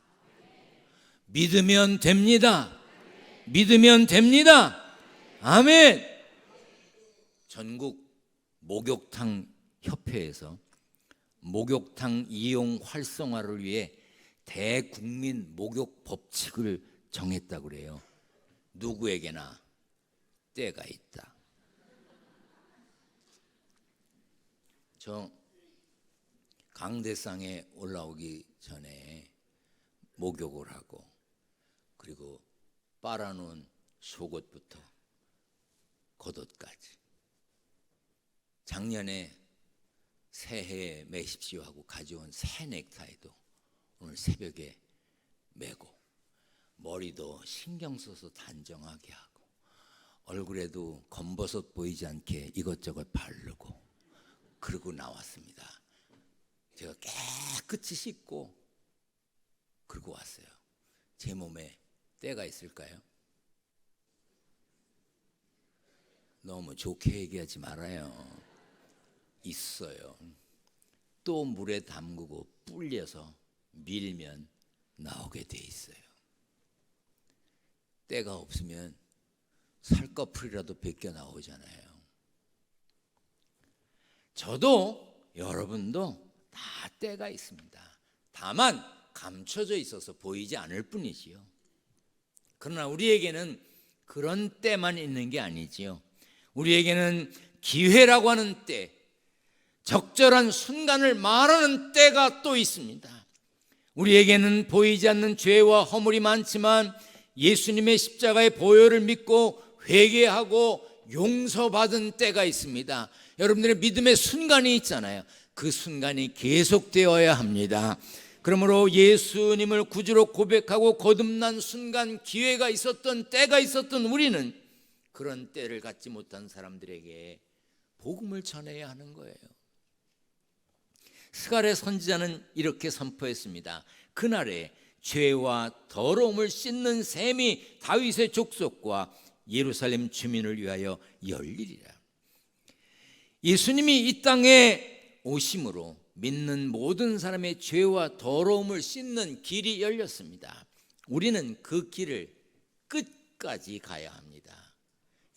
[SPEAKER 5] 믿으면 됩니다. 믿으면 됩니다. 아멘. 전국 목욕탕 협회에서 목욕탕 이용 활성화를 위해 대국민 목욕 법칙을 정했다고 그래요. 누구에게나 때가 있다. 저 강대상에 올라오기 전에 목욕을 하고 그리고 빨아놓은 속옷부터 겉옷까지 작년에 새해에 매십시오 하고 가져온 새 넥타이도 오늘 새벽에 매고 머리도 신경 써서 단정하게 하고 얼굴에도 검버섯 보이지 않게 이것저것 바르고 그러고 나왔습니다. 제가 깨끗이 씻고 그러고 왔어요. 제 몸에 때가 있을까요? 너무 좋게 얘기하지 말아요. 있어요. 또 물에 담그고 불려서 밀면 나오게 돼 있어요. 때가 없으면 살꺼풀이라도 벗겨 나오잖아요. 저도 여러분도 다 때가 있습니다. 다만 감춰져 있어서 보이지 않을 뿐이지요. 그러나 우리에게는 그런 때만 있는 게 아니지요. 우리에게는 기회라고 하는 때, 적절한 순간을 말하는 때가 또 있습니다. 우리에게는 보이지 않는 죄와 허물이 많지만 예수님의 십자가의 보혈을 믿고 회개하고 용서받은 때가 있습니다. 여러분들의 믿음의 순간이 있잖아요. 그 순간이 계속되어야 합니다. 그러므로 예수님을 구주로 고백하고 거듭난 순간 기회가 있었던 때가 있었던 우리는 그런 때를 갖지 못한 사람들에게 복음을 전해야 하는 거예요. 스가랴 선지자는 이렇게 선포했습니다. 그날에 죄와 더러움을 씻는 셈이 다윗의 족속과 예루살렘 주민을 위하여 열리리라. 예수님이 이 땅에 오심으로 믿는 모든 사람의 죄와 더러움을 씻는 길이 열렸습니다. 우리는 그 길을 끝까지 가야 합니다.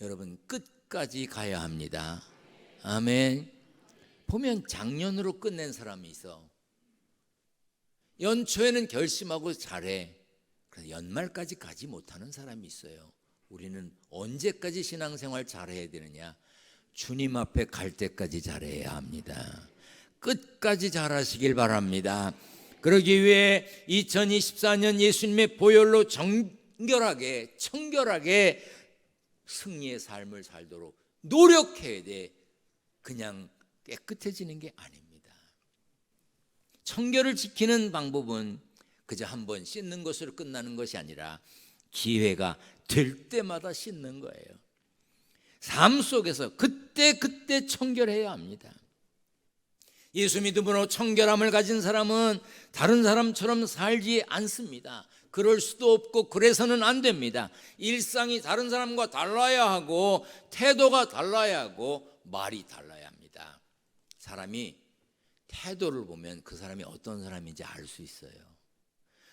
[SPEAKER 5] 여러분, 끝까지 가야 합니다. 아멘. 보면 작년으로 끝낸 사람이 있어. 연초에는 결심하고 잘해. 그래서 연말까지 가지 못하는 사람이 있어요. 우리는 언제까지 신앙생활 잘해야 되느냐? 주님 앞에 갈 때까지 잘해야 합니다. 끝까지 잘하시길 바랍니다. 그러기 위해 2024년 예수님의 보혈로 정결하게 청결하게 승리의 삶을 살도록 노력해야 돼. 그냥 깨끗해지는 게 아닙니다. 청결을 지키는 방법은 그저 한번 씻는 것으로 끝나는 것이 아니라 기회가 될 때마다 씻는 거예요. 삶 속에서 그때 청결해야 합니다. 예수 믿음으로 청결함을 가진 사람은 다른 사람처럼 살지 않습니다. 그럴 수도 없고 그래서는 안 됩니다. 일상이 다른 사람과 달라야 하고 태도가 달라야 하고 말이 달라야 합니다. 사람이 태도를 보면 그 사람이 어떤 사람인지 알 수 있어요.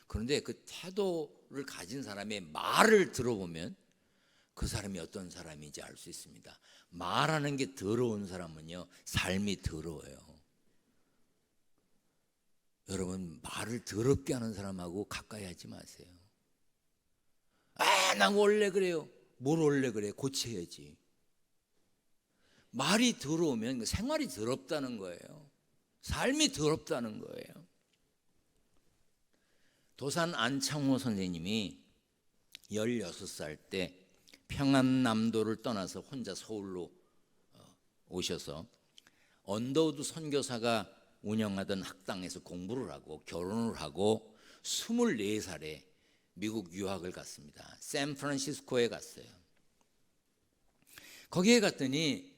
[SPEAKER 5] 그런데 그 태도를 가진 사람의 말을 들어보면 그 사람이 어떤 사람인지 알 수 있습니다. 말하는 게 더러운 사람은요, 삶이 더러워요. 여러분, 말을 더럽게 하는 사람하고 가까이 하지 마세요. 나 원래 그래요. 뭘 원래 그래? 고쳐야지. 말이 더러우면 생활이 더럽다는 거예요. 삶이 더럽다는 거예요. 도산 안창호 선생님이 16살 때 평안남도를 떠나서 혼자 서울로 오셔서 언더우드 선교사가 운영하던 학당에서 공부를 하고 결혼을 하고 24살에 미국 유학을 갔습니다. 샌프란시스코에 갔어요. 거기에 갔더니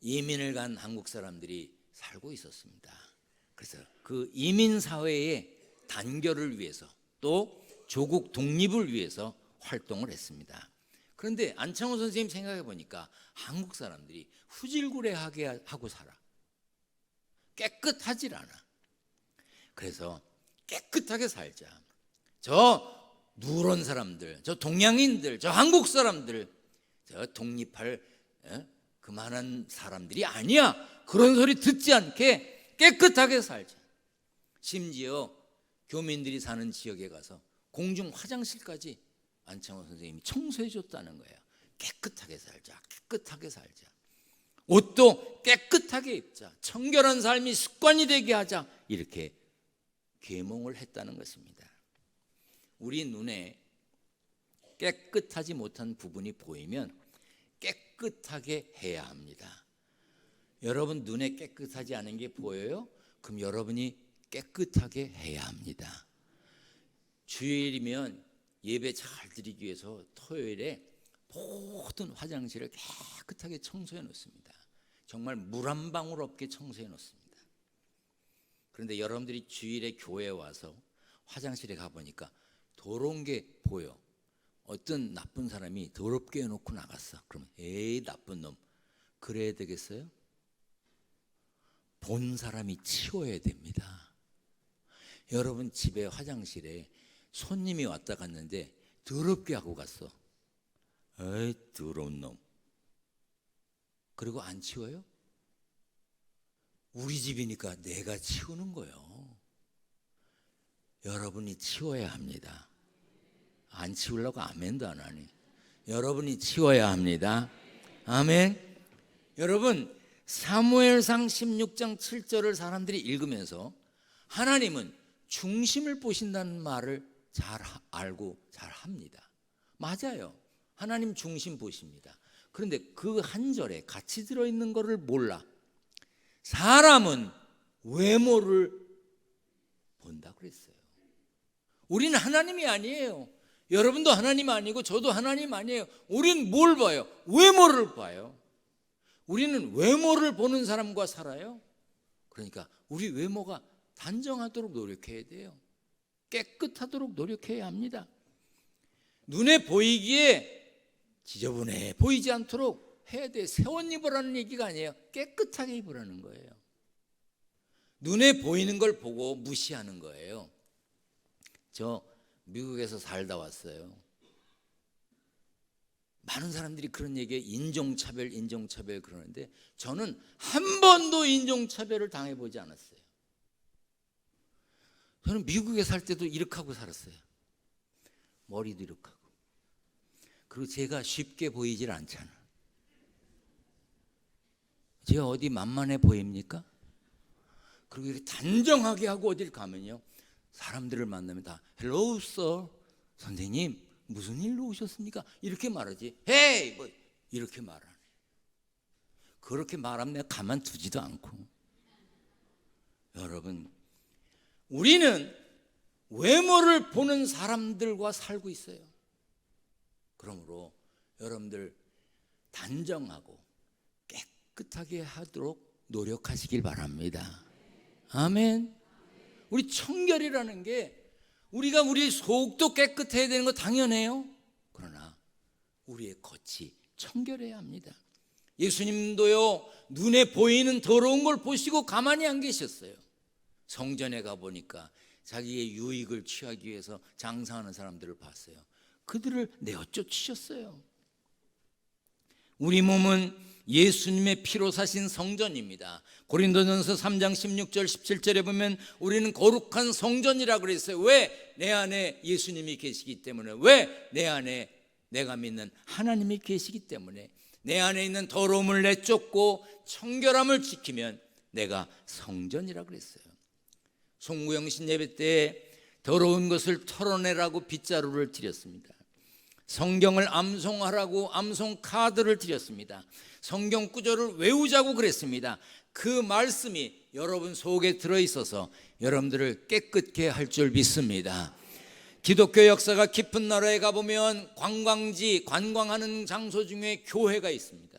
[SPEAKER 5] 이민을 간 한국 사람들이 살고 있었습니다. 그래서 그 이민 사회의 단결을 위해서 또 조국 독립을 위해서 활동을 했습니다. 그런데 안창호 선생님 생각해 보니까 한국 사람들이 후질구레하게 하고 살아. 깨끗하질 않아. 그래서 깨끗하게 살자. 저 누런 사람들, 저 동양인들, 저 한국 사람들, 저 독립할 그만한 사람들이 아니야. 그런 소리 듣지 않게 깨끗하게 살자. 심지어 교민들이 사는 지역에 가서 공중 화장실까지 안창호 선생님이 청소해 줬다는 거예요. 깨끗하게 살자. 깨끗하게 살자. 옷도 깨끗하게 입자. 청결한 삶이 습관이 되게 하자. 이렇게 계몽을 했다는 것입니다. 우리 눈에 깨끗하지 못한 부분이 보이면 깨끗하게 해야 합니다. 여러분 눈에 깨끗하지 않은 게 보여요? 그럼 여러분이 깨끗하게 해야 합니다. 주일이면 예배 잘 드리기 위해서 토요일에 모든 화장실을 깨끗하게 청소해 놓습니다. 정말 물 한 방울 없게 청소해 놓습니다. 그런데 여러분들이 주일에 교회에 와서 화장실에 가보니까 더러운 게 보여. 어떤 나쁜 사람이 더럽게 해놓고 나갔어. 그러면 에이 나쁜 놈. 그래야 되겠어요? 본 사람이 치워야 됩니다. 여러분 집에 화장실에 손님이 왔다 갔는데 더럽게 하고 갔어. 에이 더러운 놈. 그리고 안 치워요? 우리 집이니까 내가 치우는 거예요. 여러분이 치워야 합니다. 안 치우려고 아멘도 안 하니. 여러분이 치워야 합니다. 아멘. 여러분 사무엘상 16장 7절을 사람들이 읽으면서 하나님은 중심을 보신다는 말을 잘 알고 잘 합니다. 맞아요. 하나님 중심 보십니다. 그런데 그 한 절에 같이 들어있는 거를 몰라. 사람은 외모를 본다고 그랬어요. 우리는 하나님이 아니에요. 여러분도 하나님 아니고 저도 하나님 아니에요. 우리는 뭘 봐요? 외모를 봐요. 우리는 외모를 보는 사람과 살아요. 그러니까 우리 외모가 단정하도록 노력해야 돼요. 깨끗하도록 노력해야 합니다. 눈에 보이기에 지저분해 보이지 않도록 해야 돼. 새 옷 입으라는 얘기가 아니에요. 깨끗하게 입으라는 거예요. 눈에 보이는 걸 보고 무시하는 거예요. 저 미국에서 살다 왔어요. 많은 사람들이 그런 얘기에 인종차별 그러는데 저는 한 번도 인종차별을 당해보지 않았어요. 저는 미국에 살 때도 이렇게 하고 살았어요. 머리도 이렇게 하고. 그리고 제가 쉽게 보이질 않잖아. 제가 어디 만만해 보입니까? 그리고 이렇게 단정하게 하고 어딜 가면요, 사람들을 만나면 다 Hello sir, 선생님 무슨 일로 오셨습니까? 이렇게 말하지. Hey, 뭐 이렇게 말하네. 그렇게 말하면 내가 가만두지도 않고. 여러분, 우리는 외모를 보는 사람들과 살고 있어요. 그러므로 여러분들 단정하고 깨끗하게 하도록 노력하시길 바랍니다. 아멘. 우리 청결이라는 게 우리가 우리 속도 깨끗해야 되는 거 당연해요. 그러나 우리의 겉이 청결해야 합니다. 예수님도요, 눈에 보이는 더러운 걸 보시고 가만히 안 계셨어요. 성전에 가보니까 자기의 유익을 취하기 위해서 장사하는 사람들을 봤어요. 그들을 내어 쫓으셨어요. 우리 몸은 예수님의 피로 사신 성전입니다. 고린도전서 3장 16절 17절에 보면 우리는 거룩한 성전이라고 그랬어요. 왜? 내 안에 예수님이 계시기 때문에. 왜? 내 안에 내가 믿는 하나님이 계시기 때문에 내 안에 있는 더러움을 내쫓고 청결함을 지키면 내가 성전이라 그랬어요. 송구영신 예배 때 더러운 것을 털어내라고 빗자루를 드렸습니다. 성경을 암송하라고 암송 카드를 드렸습니다. 성경 구절을 외우자고 그랬습니다. 그 말씀이 여러분 속에 들어있어서 여러분들을 깨끗게 할 줄 믿습니다. 기독교 역사가 깊은 나라에 가보면 관광지, 관광하는 장소 중에 교회가 있습니다.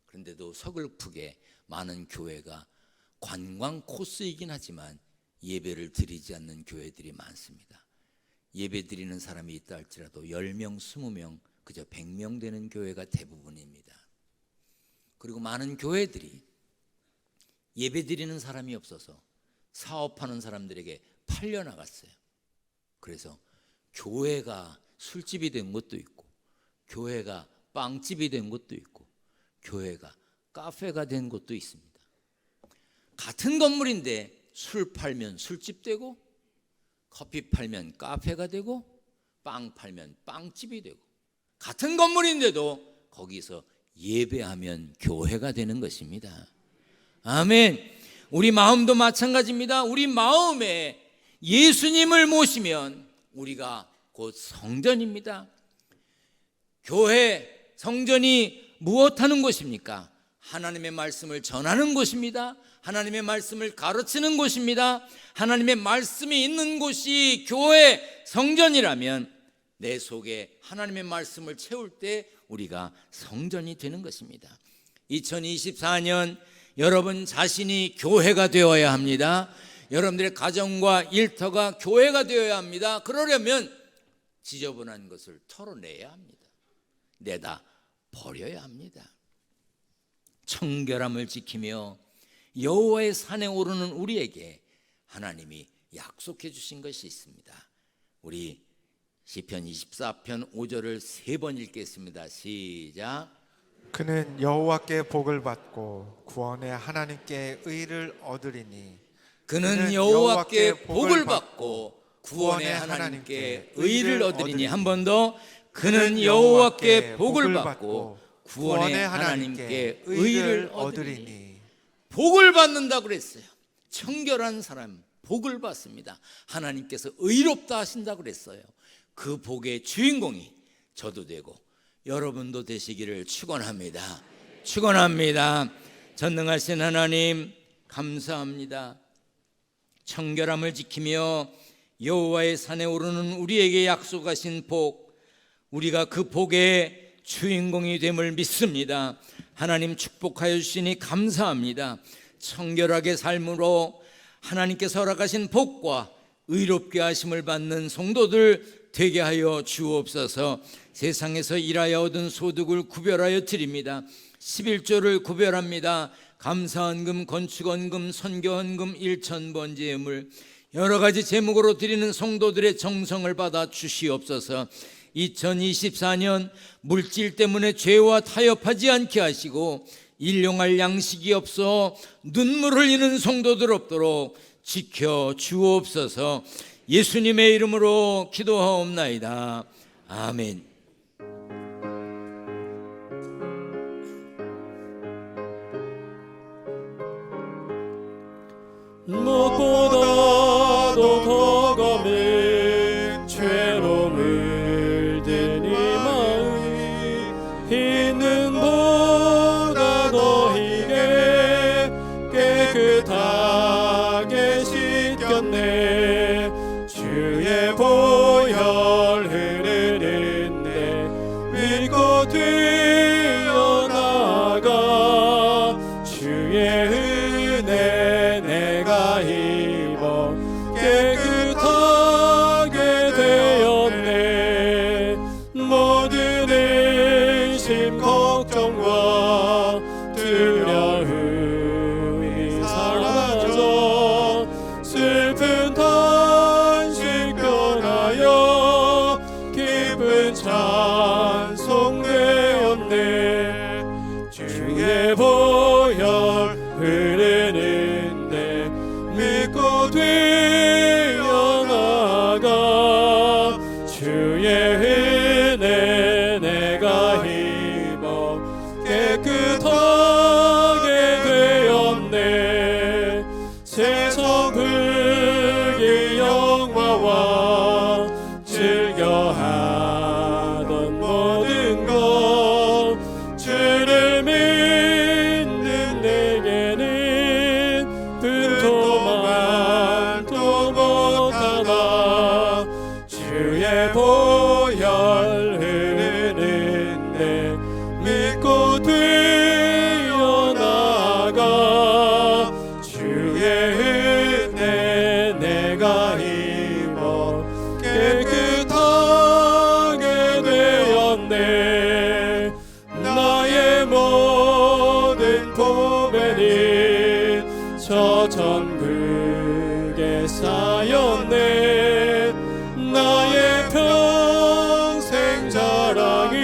[SPEAKER 5] 그런데도 서글프게 많은 교회가 관광 코스이긴 하지만 예배를 드리지 않는 교회들이 많습니다. 예배 드리는 사람이 있다 할지라도 10명, 20명, 그저 100명 되는 교회가 대부분입니다. 그리고 많은 교회들이 예배 드리는 사람이 없어서 사업하는 사람들에게 팔려나갔어요. 그래서 교회가 술집이 된 것도 있고, 교회가 빵집이 된 것도 있고, 교회가 카페가 된 것도 있습니다. 같은 건물인데 술 팔면 술집 되고, 커피 팔면 카페가 되고, 빵 팔면 빵집이 되고, 같은 건물인데도 거기서 예배하면 교회가 되는 것입니다. 아멘. 우리 마음도 마찬가지입니다. 우리 마음에 예수님을 모시면 우리가 곧 성전입니다. 교회, 성전이 무엇하는 곳입니까? 하나님의 말씀을 전하는 곳입니다. 하나님의 말씀을 가르치는 곳입니다. 하나님의 말씀이 있는 곳이 교회, 성전이라면 내 속에 하나님의 말씀을 채울 때 우리가 성전이 되는 것입니다. 2024년 여러분 자신이 교회가 되어야 합니다. 여러분들의 가정과 일터가 교회가 되어야 합니다. 그러려면 지저분한 것을 털어내야 합니다. 내다 버려야 합니다. 청결함을 지키며 여호와의 산에 오르는 우리에게 하나님이 약속해 주신 것이 있습니다. 우리 시편 24편 5절을 3번 읽겠습니다. 시작.
[SPEAKER 2] 그는 여호와께 복을 받고 구원의 하나님께 의를 얻으리니.
[SPEAKER 5] 그는 여호와께 복을 받고 구원의 하나님께 의를 얻으리니. 한 번 더. 그는 여호와께 복을 받고 구원의 하나님께 의를 얻으리니. 복을 받는다고 그랬어요. 청결한 사람 복을 받습니다. 하나님께서 의롭다 하신다고 그랬어요. 그 복의 주인공이 저도 되고 여러분도 되시기를 축원합니다. 축원합니다. 전능하신 하나님 감사합니다. 청결함을 지키며 여호와의 산에 오르는 우리에게 약속하신 복, 우리가 그 복의 주인공이 됨을 믿습니다. 하나님 축복하여 주시니 감사합니다. 청결하게 삶으로 하나님께서 허락하신 복과 의롭게 하심을 받는 성도들 되게 하여 주옵소서. 세상에서 일하여 얻은 소득을 구별하여 드립니다. 11조를 구별합니다. 감사헌금, 건축헌금, 선교헌금, 일천번제물 여러 가지 제목으로 드리는 성도들의 정성을 받아 주시옵소서. 2024년 물질 때문에 죄와 타협하지 않게 하시고 일용할 양식이 없어 눈물 흘리는 성도들 없도록 지켜 주옵소서. 예수님의 이름으로 기도하옵나이다. 아멘.
[SPEAKER 3] 무엇보다도 더 검은 죄로 물든 이 마음이 있는 보다 더 희게 깨끗하게 씻겼네. 주의 보혈 흐르는데 믿고 뛰어나가 주의 은혜 내가 입어 깨끗하게 되었네. 모든 의심 걱정과 두려움이 사라져 슬픈 탄식 변하여 기쁜 찬송 되었네. 주의 보혈 흐르는데 믿고 뛰어나가 주의 은혜 부득이 영화와 즐겨하던 모든 것 주를 믿는 내게는 분토만도 못하다. 주의 보혈 흐르는데 믿고 뛰어나가 주의 은혜 내가 입어 깨끗하게 되었네. 나의 모든 보배는 저 천국에 쌓였네. 나의 평생 자랑은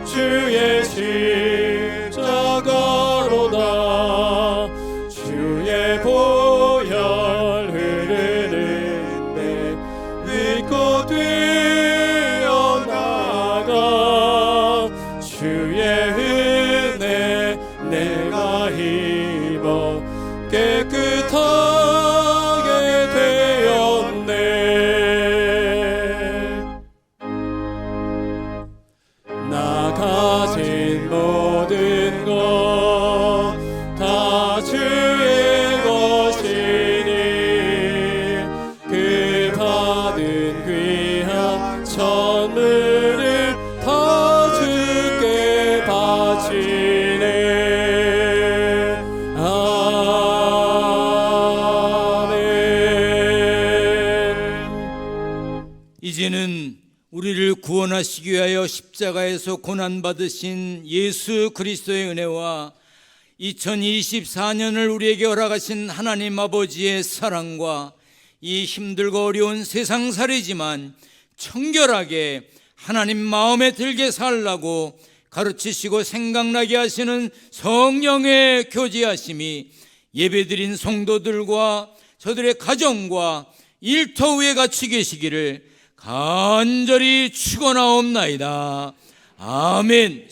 [SPEAKER 3] 주의 십자가로다. 주의 보혈 흐르는데 믿고 뛰어나가 주의 은혜 내가 입어 깨끗하게 되었네. 나 가진 모든 것 다 주의 것이니 그 받은 귀한 선물을 다 주께 바치네. 아멘.
[SPEAKER 6] 이제는 우리를 구원하시기 위하여 십자가에서 고난받으신 예수 그리스도의 은혜와 2024년을 우리에게 허락하신 하나님 아버지의 사랑과 이 힘들고 어려운 세상살이지만 청결하게 하나님 마음에 들게 살라고 가르치시고 생각나게 하시는 성령의 교제하심이 예배드린 성도들과 저들의 가정과 일터 위에 같이 계시기를 간절히 축원하옵나이다. 아멘.